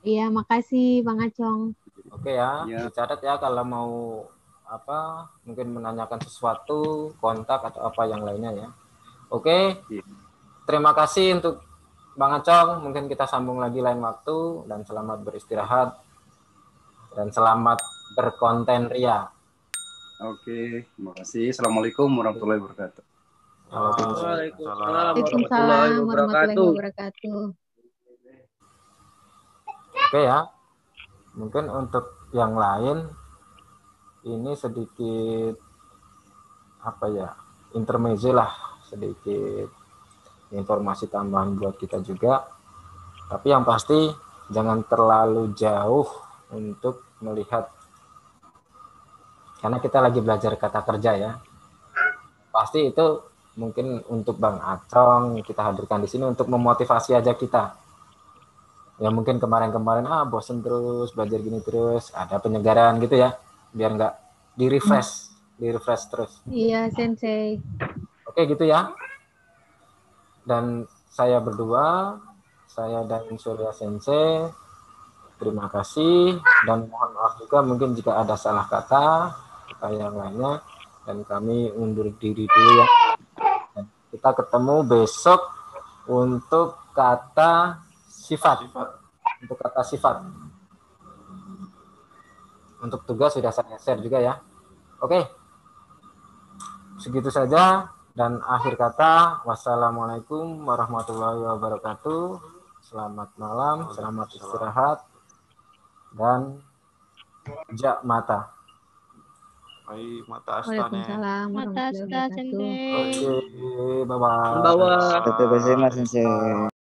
Iya, makasih Bang Acong. Oke ya, dicatat ya kalau mau mungkin menanyakan sesuatu, kontak atau apa yang lainnya ya. Oke. Terima kasih untuk Bang Acong, mungkin kita sambung lagi lain waktu dan selamat beristirahat dan selamat berkonten ria. Oke, terima kasih. Assalamualaikum warahmatullahi wabarakatuh. Waalaikumsalam warahmatullahi wabarakatuh. Oke ya. Mungkin untuk yang lain ini sedikit intermezzo lah, sedikit informasi tambahan buat kita juga. Tapi yang pasti jangan terlalu jauh untuk melihat, karena kita lagi belajar kata kerja ya. Pasti itu mungkin untuk Bang Acong kita hadirkan di sini untuk memotivasi aja kita. Ya mungkin kemarin-kemarin bosen terus belajar gini terus, ada penyegaran gitu ya, biar nggak di refresh terus. Iya Sensei. Oke gitu ya. Dan saya berdua, saya dan Surya Sensei, terima kasih dan mohon maaf juga mungkin jika ada salah kata atau yang lainnya, dan kami undur diri dulu ya. Dan kita ketemu besok untuk kata sifat. Untuk kata sifat. Untuk tugas sudah saya share juga ya. Oke. Segitu saja. Dan akhir kata, wassalamualaikum warahmatullahi wabarakatuh. Selamat malam, selamat istirahat, dan jak mata. Hai, mata asta Waalaikumsalam warahmatullahi wabarakatuh. Oke, bye-bye. Terima kasih Mas Sensei.